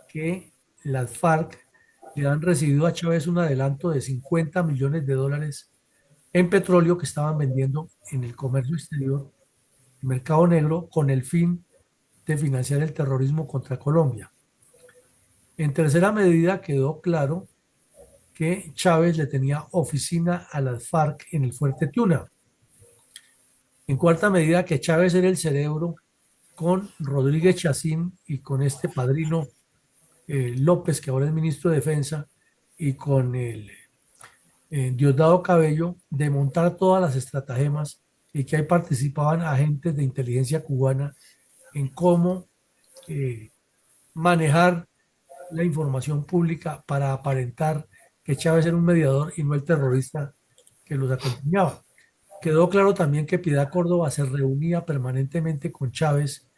A: que las FARC le han recibido a Chávez un adelanto de 50 millones de dólares en petróleo que estaban vendiendo en el comercio exterior, el mercado negro, con el fin de financiar el terrorismo contra Colombia. En tercera medida, quedó claro que Chávez le tenía oficina a las FARC en el Fuerte Tiuna. En cuarta medida, que Chávez era el cerebro con Rodríguez Chacín y con este padrino López, que ahora es ministro de Defensa, y con el Diosdado Cabello, de montar todas las estratagemas y que ahí participaban agentes de inteligencia cubana en cómo manejar la información pública para aparentar que Chávez era un mediador y no el terrorista que los acompañaba. Quedó claro también que Piedad Córdoba se reunía permanentemente con Chávez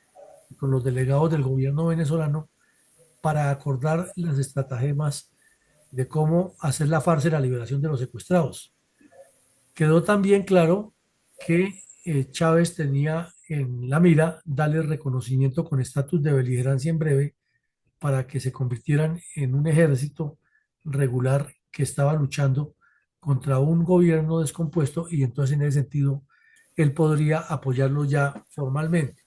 A: y con los delegados del gobierno venezolano para acordar las estratagemas de cómo hacer la farsa de la liberación de los secuestrados. Quedó también claro que Chávez tenía en la mira darle reconocimiento con estatus de beligerancia en breve para que se convirtieran en un ejército regular que estaba luchando contra un gobierno descompuesto y entonces en ese sentido él podría apoyarlo ya formalmente.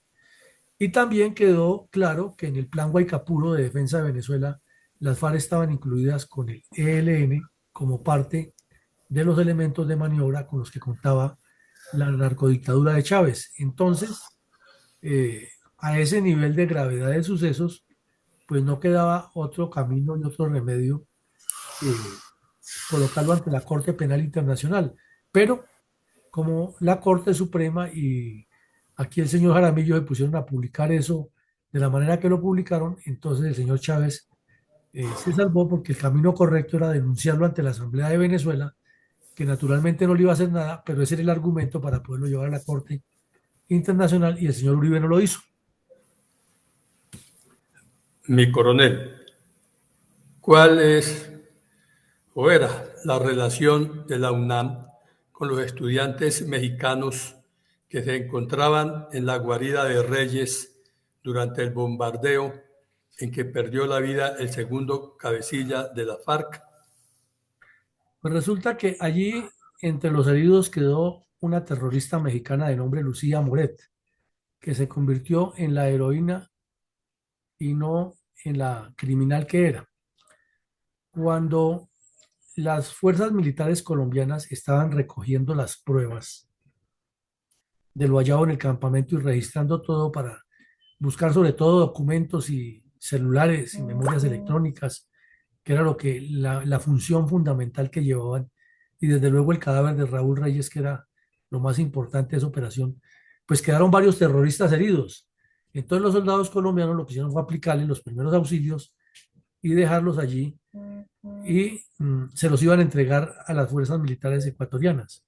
A: Y también quedó claro que en el plan Guaycapuro de defensa de Venezuela las FARC estaban incluidas con el ELN como parte de los elementos de maniobra con los que contaba la narcodictadura de Chávez. Entonces, a ese nivel de gravedad de sucesos, pues no quedaba otro camino y otro remedio que colocarlo ante la Corte Penal Internacional. Pero como la Corte Suprema y aquí el señor Jaramillo se pusieron a publicar eso de la manera que lo publicaron, entonces el señor Chávez Se salvó porque el camino correcto era denunciarlo ante la Asamblea de Venezuela, que naturalmente no le iba a hacer nada, pero ese era el argumento para poderlo llevar a la Corte Internacional y el señor Uribe no lo hizo.
D: Mi coronel, ¿cuál es o era la relación de la UNAM con los estudiantes mexicanos que se encontraban en la guarida de Reyes durante el bombardeo en que perdió la vida el segundo cabecilla de la FARC?
A: Pues resulta que allí entre los heridos quedó una terrorista mexicana de nombre Lucía Moret, que se convirtió en la heroína y no en la criminal que era. Cuando las fuerzas militares colombianas estaban recogiendo las pruebas de lo hallado en el campamento y registrando todo para buscar sobre todo documentos y celulares y memorias electrónicas, que era lo que la función fundamental que llevaban, y desde luego el cadáver de Raúl Reyes, que era lo más importante de esa operación, pues quedaron varios terroristas heridos. Entonces los soldados colombianos lo que hicieron fue aplicarles los primeros auxilios y dejarlos allí y se los iban a entregar a las fuerzas militares ecuatorianas.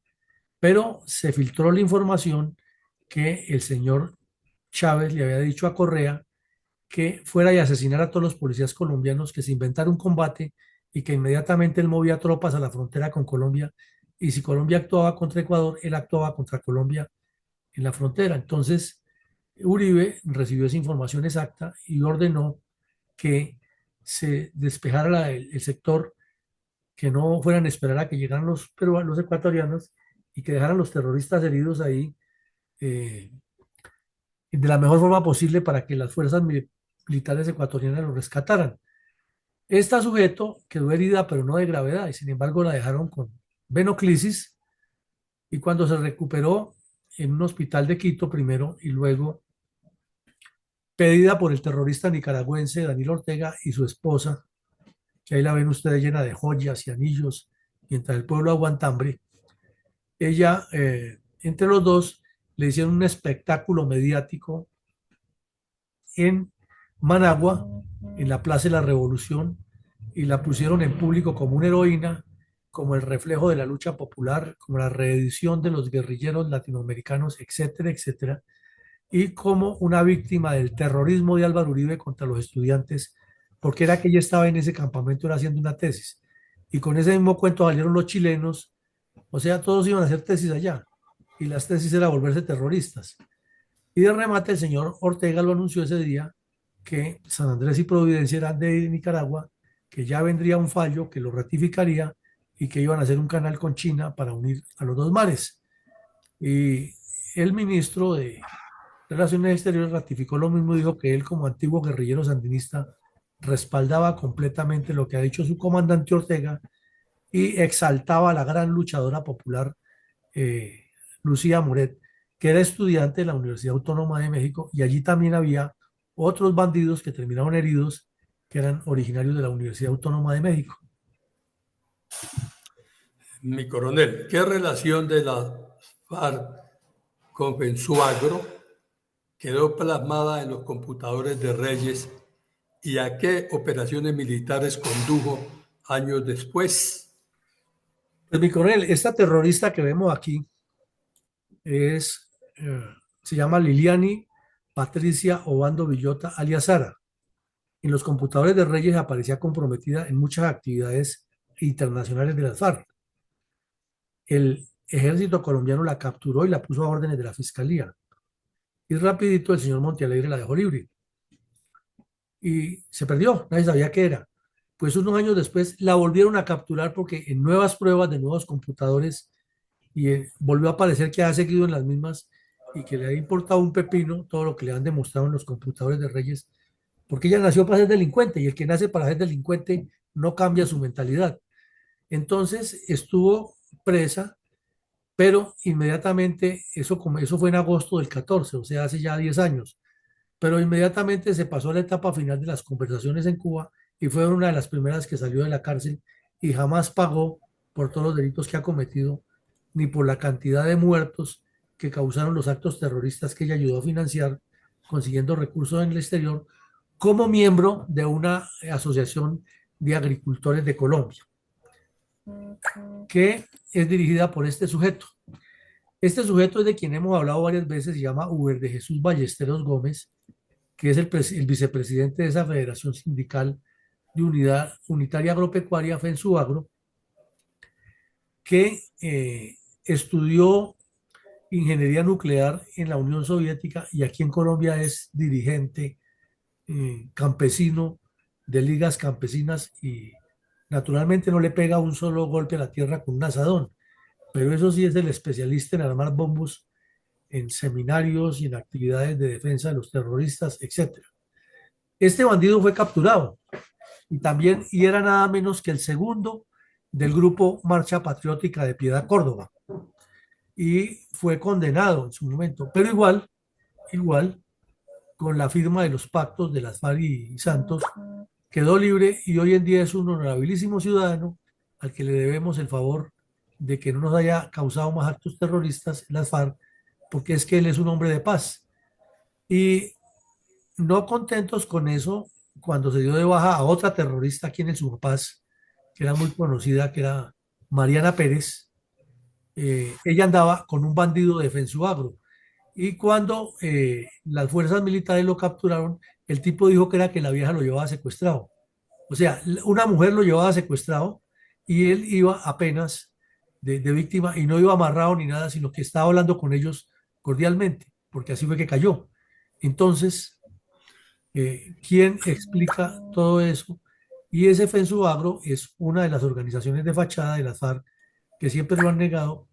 A: Pero se filtró la información que el señor Chávez le había dicho a Correa que fuera y asesinara a todos los policías colombianos, que se inventara un combate y que inmediatamente él movía tropas a la frontera con Colombia y si Colombia actuaba contra Ecuador, él actuaba contra Colombia en la frontera. Entonces, Uribe recibió esa información exacta y ordenó que se despejara el sector, que no fueran a esperar a que llegaran los peruanos, los ecuatorianos, y que dejaran los terroristas heridos ahí eh, de la mejor forma posible para que las fuerzas militares ecuatorianas lo rescataran. Esta sujeto quedó herida, pero no de gravedad, y sin embargo la dejaron con venoclisis, y cuando se recuperó en un hospital de Quito primero y luego pedida por el terrorista nicaragüense Daniel Ortega y su esposa, que ahí la ven ustedes llena de joyas y anillos, mientras el pueblo aguanta hambre, ella, entre los dos, le hicieron un espectáculo mediático en Managua, en la Plaza de la Revolución, y la pusieron en público como una heroína, como el reflejo de la lucha popular, como la reedición de los guerrilleros latinoamericanos, etcétera, etcétera, y como una víctima del terrorismo de Álvaro Uribe contra los estudiantes, porque era que ella estaba en ese campamento, era haciendo una tesis. Y con ese mismo cuento salieron los chilenos, o sea, todos iban a hacer tesis allá, y las tesis era volverse terroristas. Y de remate, el señor Ortega lo anunció ese día que San Andrés y Providencia eran de Nicaragua, que ya vendría un fallo que lo ratificaría y que iban a hacer un canal con China para unir a los dos mares. Y el ministro de Relaciones Exteriores ratificó lo mismo, dijo que él como antiguo guerrillero sandinista respaldaba completamente lo que ha dicho su comandante Ortega y exaltaba a la gran luchadora popular eh, Lucía Moret, que era estudiante de la Universidad Autónoma de México, y allí también había otros bandidos que terminaron heridos, que eran originarios de la Universidad Autónoma de México.
D: Mi coronel, ¿qué relación de la FARC con Pensuagro quedó plasmada en los computadores de Reyes y a qué operaciones militares condujo años después?
A: Pues mi coronel, esta terrorista que vemos aquí es, se llama Liliani Patricia Obando Villota alias Sara. En los computadores de Reyes aparecía comprometida en muchas actividades internacionales de las FARC. El ejército colombiano la capturó y la puso a órdenes de la fiscalía. Y rapidito el señor Montealegre la dejó libre. Y se perdió, nadie sabía qué era. Pues unos años después la volvieron a capturar porque en nuevas pruebas de nuevos computadores y volvió a aparecer que ha seguido en las mismas y que le ha importado un pepino todo lo que le han demostrado en los computadores de Reyes, porque ella nació para ser delincuente y el que nace para ser delincuente no cambia su mentalidad. Entonces estuvo presa, pero inmediatamente, eso fue en agosto del 14, o sea, hace ya 10 años, pero inmediatamente se pasó a la etapa final de las conversaciones en Cuba y fue una de las primeras que salió de la cárcel y jamás pagó por todos los delitos que ha cometido, ni por la cantidad de muertos que causaron los actos terroristas que ella ayudó a financiar, consiguiendo recursos en el exterior, como miembro de una asociación de agricultores de Colombia, que es dirigida por este sujeto. Este sujeto es de quien hemos hablado varias veces, se llama Uber de Jesús Ballesteros Gómez, que es el vicepresidente de esa Federación Sindical de Unidad Unitaria Agropecuaria, FENSUAGRO, que estudió ingeniería nuclear en la Unión Soviética y aquí en Colombia es dirigente campesino de ligas campesinas y naturalmente no le pega un solo golpe a la tierra con un asadón, pero eso sí es el especialista en armar bombos en seminarios y en actividades de defensa de los terroristas, etcétera. Este bandido fue capturado y también y era nada menos que el segundo del grupo Marcha Patriótica de Piedad Córdoba y fue condenado en su momento, pero igual con la firma de los pactos de las FARC y Santos, quedó libre y hoy en día es un honorabilísimo ciudadano al que le debemos el favor de que no nos haya causado más actos terroristas las FARC, porque es que él es un hombre de paz. Y no contentos con eso, cuando se dio de baja a otra terrorista aquí en el Sumapaz, que era muy conocida, que era Mariana Pérez, ella andaba con un bandido de Fensuagro. Y cuando las fuerzas militares lo capturaron, el tipo dijo que era que la vieja lo llevaba secuestrado. O sea, una mujer lo llevaba secuestrado y él iba apenas de víctima y no iba amarrado ni nada, sino que estaba hablando con ellos cordialmente, porque así fue que cayó. Entonces, ¿quién explica todo eso? Y ese FENSUAGRO es una de las organizaciones de fachada de las FARC que siempre lo han negado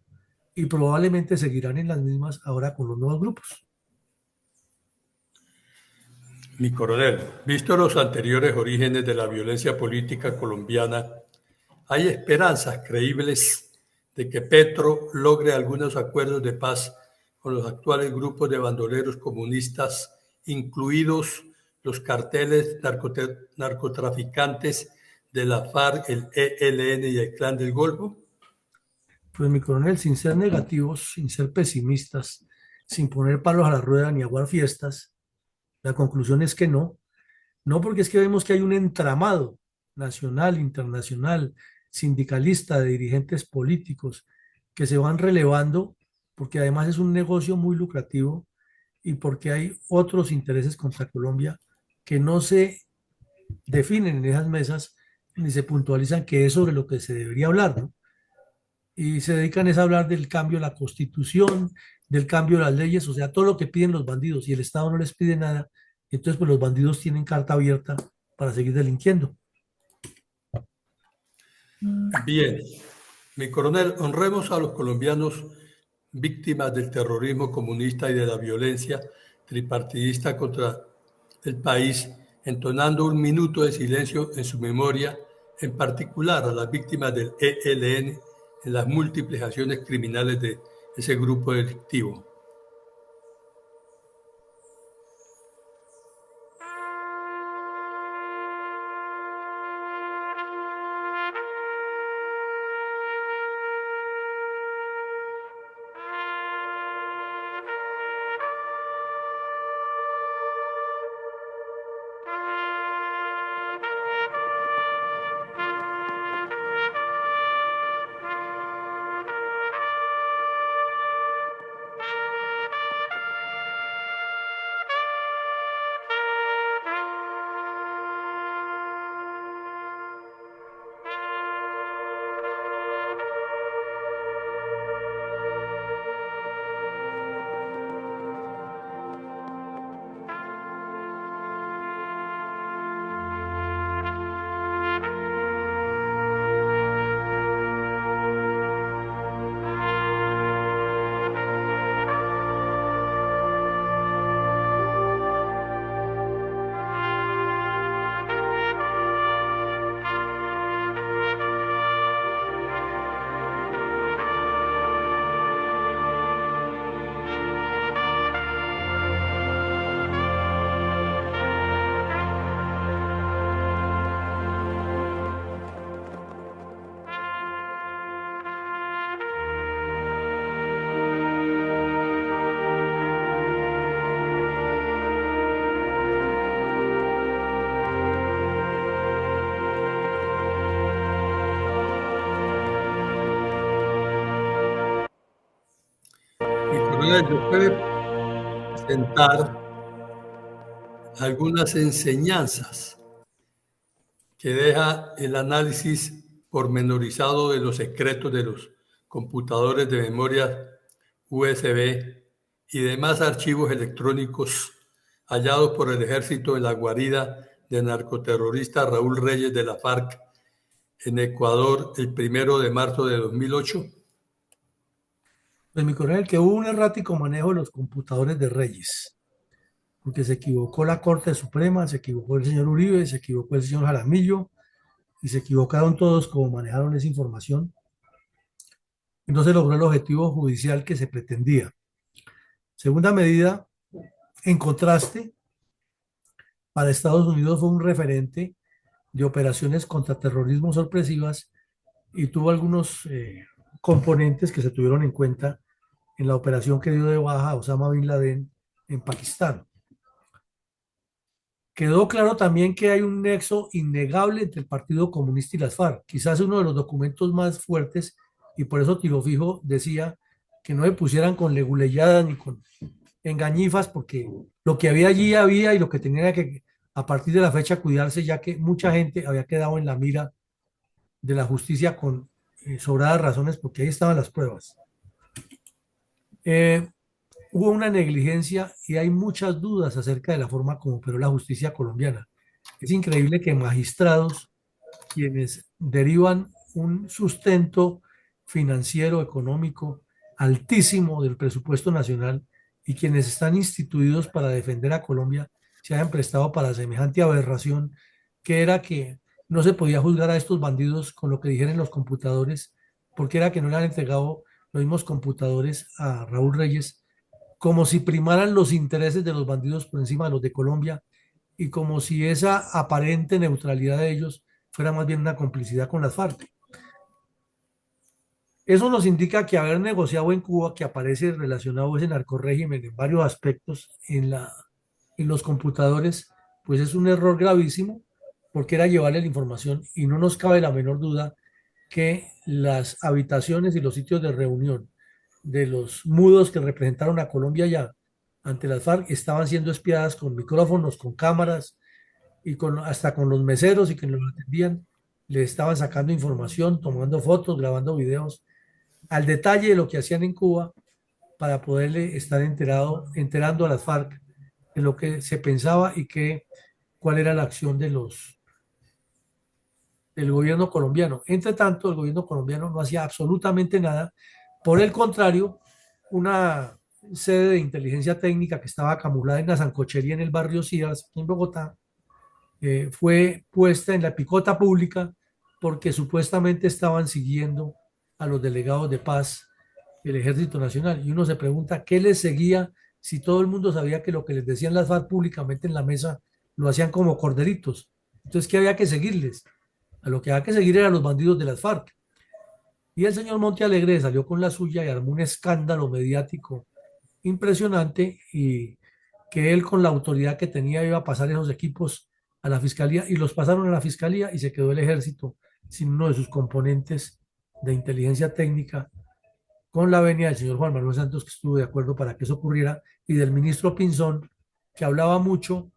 A: y probablemente seguirán en las mismas ahora con los nuevos grupos.
D: Mi coronel, visto los anteriores orígenes de la violencia política colombiana, ¿hay esperanzas creíbles de que Petro logre algunos acuerdos de paz con los actuales grupos de bandoleros comunistas, incluidos los carteles narcotraficantes de la FARC, el ELN y el Clan del Golfo?
A: Pues mi coronel, sin ser negativos, sin ser pesimistas, sin poner palos a la rueda ni aguar fiestas, la conclusión es que no. No porque es que vemos que hay un entramado nacional, internacional, sindicalista, de dirigentes políticos que se van relevando, porque además es un negocio muy lucrativo y porque hay otros intereses contra Colombia que no se definen en esas mesas ni se puntualizan que es sobre lo que se debería hablar, ¿no? Y se dedican es a hablar del cambio de la constitución, del cambio de las leyes, o sea, todo lo que piden los bandidos y el Estado no les pide nada, entonces pues los bandidos tienen carta abierta para seguir delinquiendo.
D: Bien, mi coronel, honremos a los colombianos víctimas del terrorismo comunista y de la violencia tripartidista contra el país, entonando un minuto de silencio en su memoria, en particular a las víctimas del ELN en las múltiples acciones criminales de ese grupo delictivo. Mi coronel, ¿me puede presentar algunas enseñanzas que deja el análisis pormenorizado de los secretos de los computadores de memoria USB y demás archivos electrónicos hallados por el ejército en la guarida del narcoterrorista Raúl Reyes de la FARC en Ecuador el 1 de marzo de 2008?
A: Pues mi coronel, que hubo un errático manejo de los computadores de Reyes, porque se equivocó la Corte Suprema, se equivocó el señor Uribe, se equivocó el señor Jaramillo y se equivocaron todos como manejaron esa información. Y no se logró el objetivo judicial que se pretendía. Segunda medida, en contraste, para Estados Unidos fue un referente de operaciones contra terrorismo sorpresivas y tuvo algunos componentes que se tuvieron en cuenta en la operación que dio de baja a Osama Bin Laden en Pakistán. Quedó claro también que hay un nexo innegable entre el Partido Comunista y las FARC, quizás uno de los documentos más fuertes, y por eso Tiro Fijo decía que no se pusieran con leguleyadas ni con engañifas, porque lo que había allí había y lo que tenía que, a partir de la fecha, cuidarse, ya que mucha gente había quedado en la mira de la justicia con sobradas razones, porque ahí estaban las pruebas. Eh, Hubo una negligencia y hay muchas dudas acerca de la forma como operó la justicia colombiana. Es increíble que magistrados, quienes derivan un sustento financiero, económico altísimo del presupuesto nacional y quienes están instituidos para defender a Colombia, se hayan prestado para semejante aberración, que era que no se podía juzgar a estos bandidos con lo que dijeron los computadores, porque era que no le han entregado los mismos computadores a Raúl Reyes, como si primaran los intereses de los bandidos por encima de los de Colombia y como si esa aparente neutralidad de ellos fuera más bien una complicidad con las FARC. Eso nos indica que haber negociado en Cuba, que aparece relacionado ese narcorrégimen en varios aspectos en los computadores, pues es un error gravísimo, porque era llevarle la información y no nos cabe la menor duda que las habitaciones y los sitios de reunión de los mudos que representaron a Colombia ya ante las FARC estaban siendo espiadas con micrófonos, con cámaras y hasta con los meseros y que los atendían, le estaban sacando información, tomando fotos, grabando videos, al detalle de lo que hacían en Cuba para poderle estar enterando a las FARC de lo que se pensaba y cuál era la acción del gobierno colombiano. Entre tanto, el gobierno colombiano no hacía absolutamente nada. Por el contrario, una sede de inteligencia técnica que estaba camuflada en la sancochería en el barrio Cías, en Bogotá, fue puesta en la picota pública porque supuestamente estaban siguiendo a los delegados de paz del Ejército Nacional. Y uno se pregunta, ¿qué les seguía si todo el mundo sabía que lo que les decían las FARC públicamente en la mesa lo hacían como corderitos? Entonces, ¿qué había que seguirles? A lo que había que seguir eran los bandidos de las FARC. Y el señor Montealegre salió con la suya y armó un escándalo mediático impresionante y que él con la autoridad que tenía iba a pasar esos equipos a la fiscalía y los pasaron a la fiscalía y se quedó el ejército sin uno de sus componentes de inteligencia técnica con la venia del señor Juan Manuel Santos, que estuvo de acuerdo para que eso ocurriera, y del ministro Pinzón, que hablaba mucho,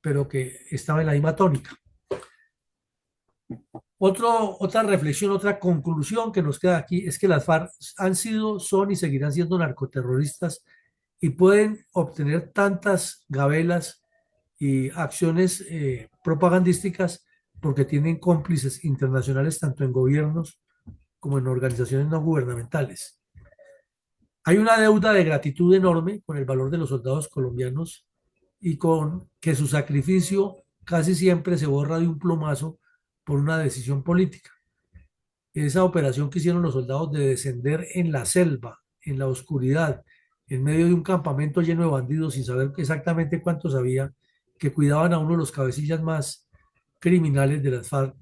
A: pero que estaba en la misma tónica. Otra reflexión, otra conclusión que nos queda aquí es que las FARC han sido, son y seguirán siendo narcoterroristas y pueden obtener tantas gabelas y acciones propagandísticas porque tienen cómplices internacionales tanto en gobiernos como en organizaciones no gubernamentales. Hay una deuda de gratitud enorme con el valor de los soldados colombianos y con que su sacrificio casi siempre se borra de un plumazo por una decisión política. Esa operación que hicieron los soldados de descender en la selva, en la oscuridad, en medio de un campamento lleno de bandidos sin saber exactamente cuántos había, que cuidaban a uno de los cabecillas más criminales de las FARC.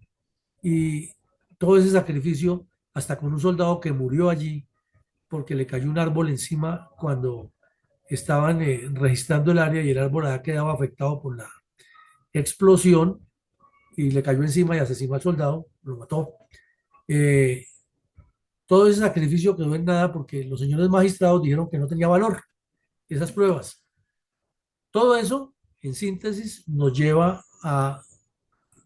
A: Y todo ese sacrificio, hasta con un soldado que murió allí porque le cayó un árbol encima cuando estaban registrando el área y el árbol había quedado afectado por la explosión y le cayó encima y asesinó al soldado, lo mató. todo ese sacrificio quedó en nada porque los señores magistrados dijeron que no tenía valor esas pruebas. Todo eso, en síntesis, nos lleva a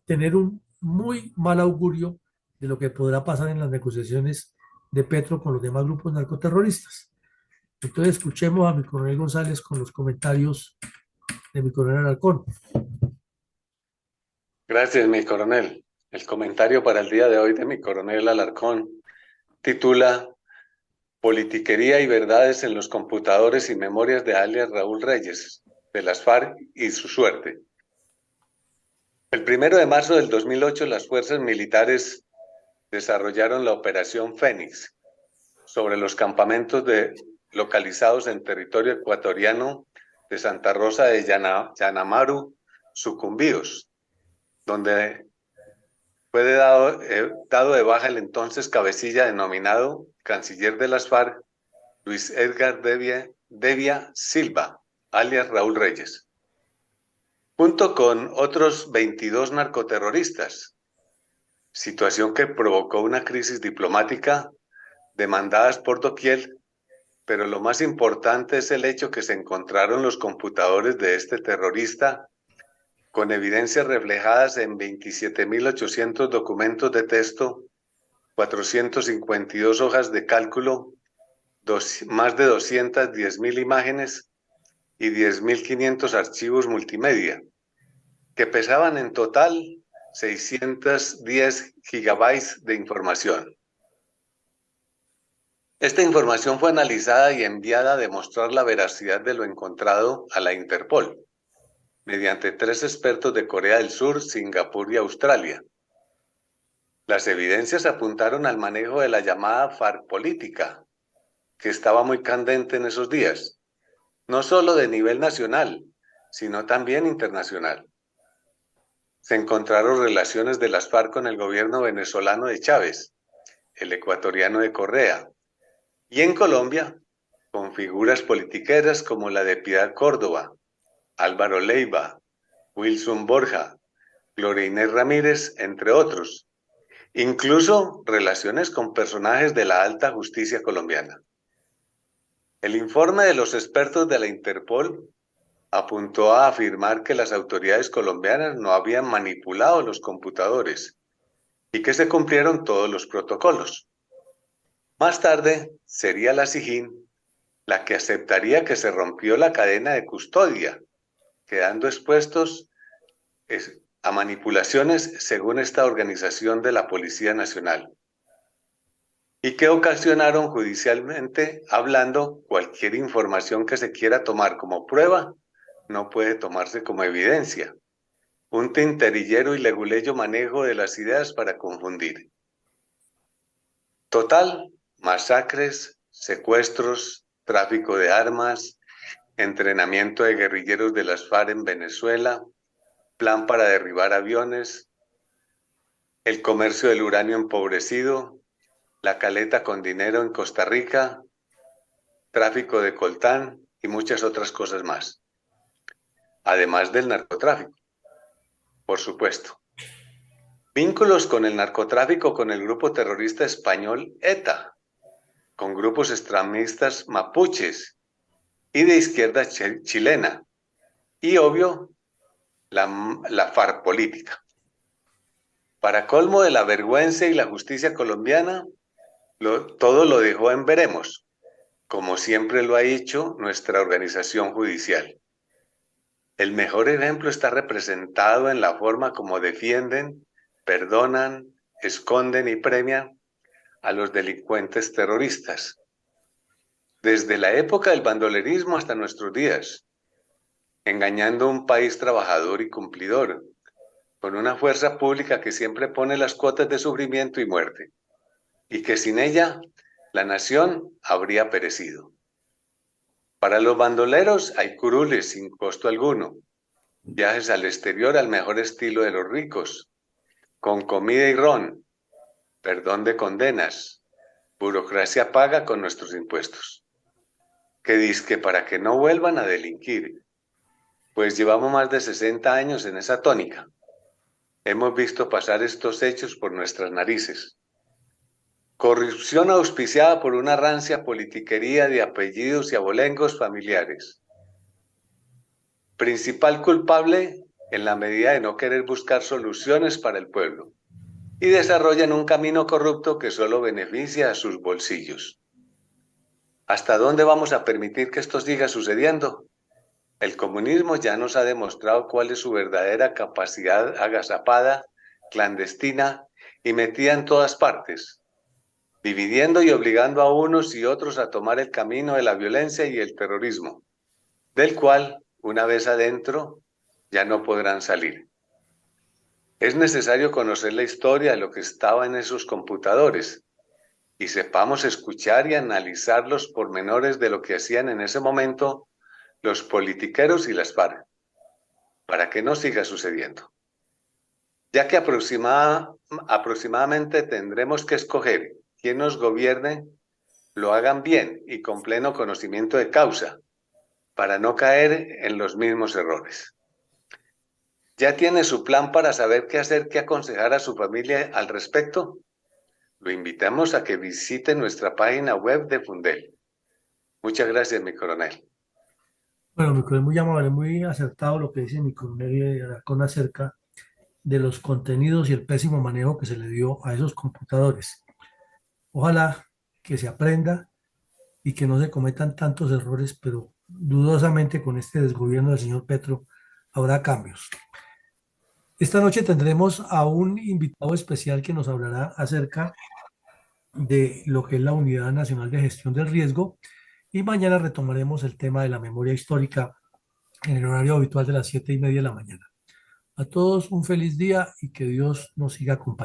A: tener un muy mal augurio de lo que podrá pasar en las negociaciones de Petro con los demás grupos narcoterroristas. Entonces escuchemos a mi coronel González con los comentarios de mi coronel Alarcón.
C: Gracias, mi coronel. El comentario para el día de hoy de mi coronel Alarcón titula Politiquería y verdades en los computadores y memorias de alias Raúl Reyes, de las FARC y su suerte. El 1 de marzo del 2008, las fuerzas militares desarrollaron la Operación Fénix sobre los campamentos localizados en territorio ecuatoriano de Santa Rosa de Yanamaru, Sucumbíos, donde fue dado de baja el entonces cabecilla denominado canciller de las FARC, Luis Edgar Devia Silva, alias Raúl Reyes, junto con otros 22 narcoterroristas, situación que provocó una crisis diplomática demandadas por doquier, pero lo más importante es el hecho que se encontraron los computadores de este terrorista con evidencias reflejadas en 27.800 documentos de texto, 452 hojas de cálculo, más de 210.000 imágenes y 10.500 archivos multimedia, que pesaban en total 610 gigabytes de información. Esta información fue analizada y enviada a demostrar la veracidad de lo encontrado a la Interpol, mediante 3 expertos de Corea del Sur, Singapur y Australia. Las evidencias apuntaron al manejo de la llamada FARC política, que estaba muy candente en esos días, no solo de nivel nacional, sino también internacional. Se encontraron relaciones de las FARC con el gobierno venezolano de Chávez, el ecuatoriano de Correa, y en Colombia, con figuras politiqueras como la de Piedad Córdoba, Álvaro Leiva, Wilson Borja, Gloria Inés Ramírez, entre otros. Incluso relaciones con personajes de la alta justicia colombiana. El informe de los expertos de la Interpol apuntó a afirmar que las autoridades colombianas no habían manipulado los computadores y que se cumplieron todos los protocolos. Más tarde, sería la SIJIN la que aceptaría que se rompió la cadena de custodia, quedando expuestos a manipulaciones según esta organización de la Policía Nacional, y que ocasionaron judicialmente hablando cualquier información que se quiera tomar como prueba no puede tomarse como evidencia. Un tinterillero y leguleyo manejo de las ideas para confundir. Total, masacres, secuestros, tráfico de armas, entrenamiento de guerrilleros de las FARC en Venezuela, plan para derribar aviones, el comercio del uranio empobrecido, la caleta con dinero en Costa Rica, tráfico de coltán y muchas otras cosas más. Además del narcotráfico, por supuesto. Vínculos con el narcotráfico con el grupo terrorista español ETA, con grupos extremistas mapuches y de izquierda chilena, y obvio, la FARC política. Para colmo de la vergüenza y la justicia colombiana, todo lo dejó en veremos, como siempre lo ha hecho nuestra organización judicial. El mejor ejemplo está representado en la forma como defienden, perdonan, esconden y premian a los delincuentes terroristas. Desde la época del bandolerismo hasta nuestros días, engañando a un país trabajador y cumplidor, con una fuerza pública que siempre pone las cuotas de sufrimiento y muerte, y que sin ella la nación habría perecido. Para los bandoleros hay curules sin costo alguno, viajes al exterior al mejor estilo de los ricos, con comida y ron, perdón de condenas, burocracia paga con nuestros impuestos. Que dizque para que no vuelvan a delinquir, pues llevamos más de 60 años en esa tónica. Hemos visto pasar estos hechos por nuestras narices. Corrupción auspiciada por una rancia politiquería de apellidos y abolengos familiares. Principal culpable en la medida de no querer buscar soluciones para el pueblo y desarrollan un camino corrupto que solo beneficia a sus bolsillos. ¿Hasta dónde vamos a permitir que esto siga sucediendo? El comunismo ya nos ha demostrado cuál es su verdadera capacidad agazapada, clandestina y metida en todas partes, dividiendo y obligando a unos y otros a tomar el camino de la violencia y el terrorismo, del cual, una vez adentro, ya no podrán salir. Es necesario conocer la historia de lo que estaba en esos computadores y sepamos escuchar y analizar los pormenores de lo que hacían en ese momento los politiqueros y las FARC, para que no siga sucediendo. Ya que aproximadamente tendremos que escoger quién nos gobierne, lo hagan bien y con pleno conocimiento de causa, para no caer en los mismos errores. ¿Ya tiene su plan para saber qué hacer, qué aconsejar a su familia al respecto? Lo invitamos a que visite nuestra página web de Fundel. Muchas gracias, mi coronel.
A: Bueno, mi coronel, muy amable, muy acertado lo que dice mi coronel Alarcón acerca de los contenidos y el pésimo manejo que se le dio a esos computadores. Ojalá que se aprenda y que no se cometan tantos errores, pero dudosamente con este desgobierno del señor Petro habrá cambios. Esta noche tendremos a un invitado especial que nos hablará acerca de lo que es la Unidad Nacional de Gestión del Riesgo y mañana retomaremos el tema de la memoria histórica en el horario habitual de las 7:30 de la mañana. A todos un feliz día y que Dios nos siga acompañando.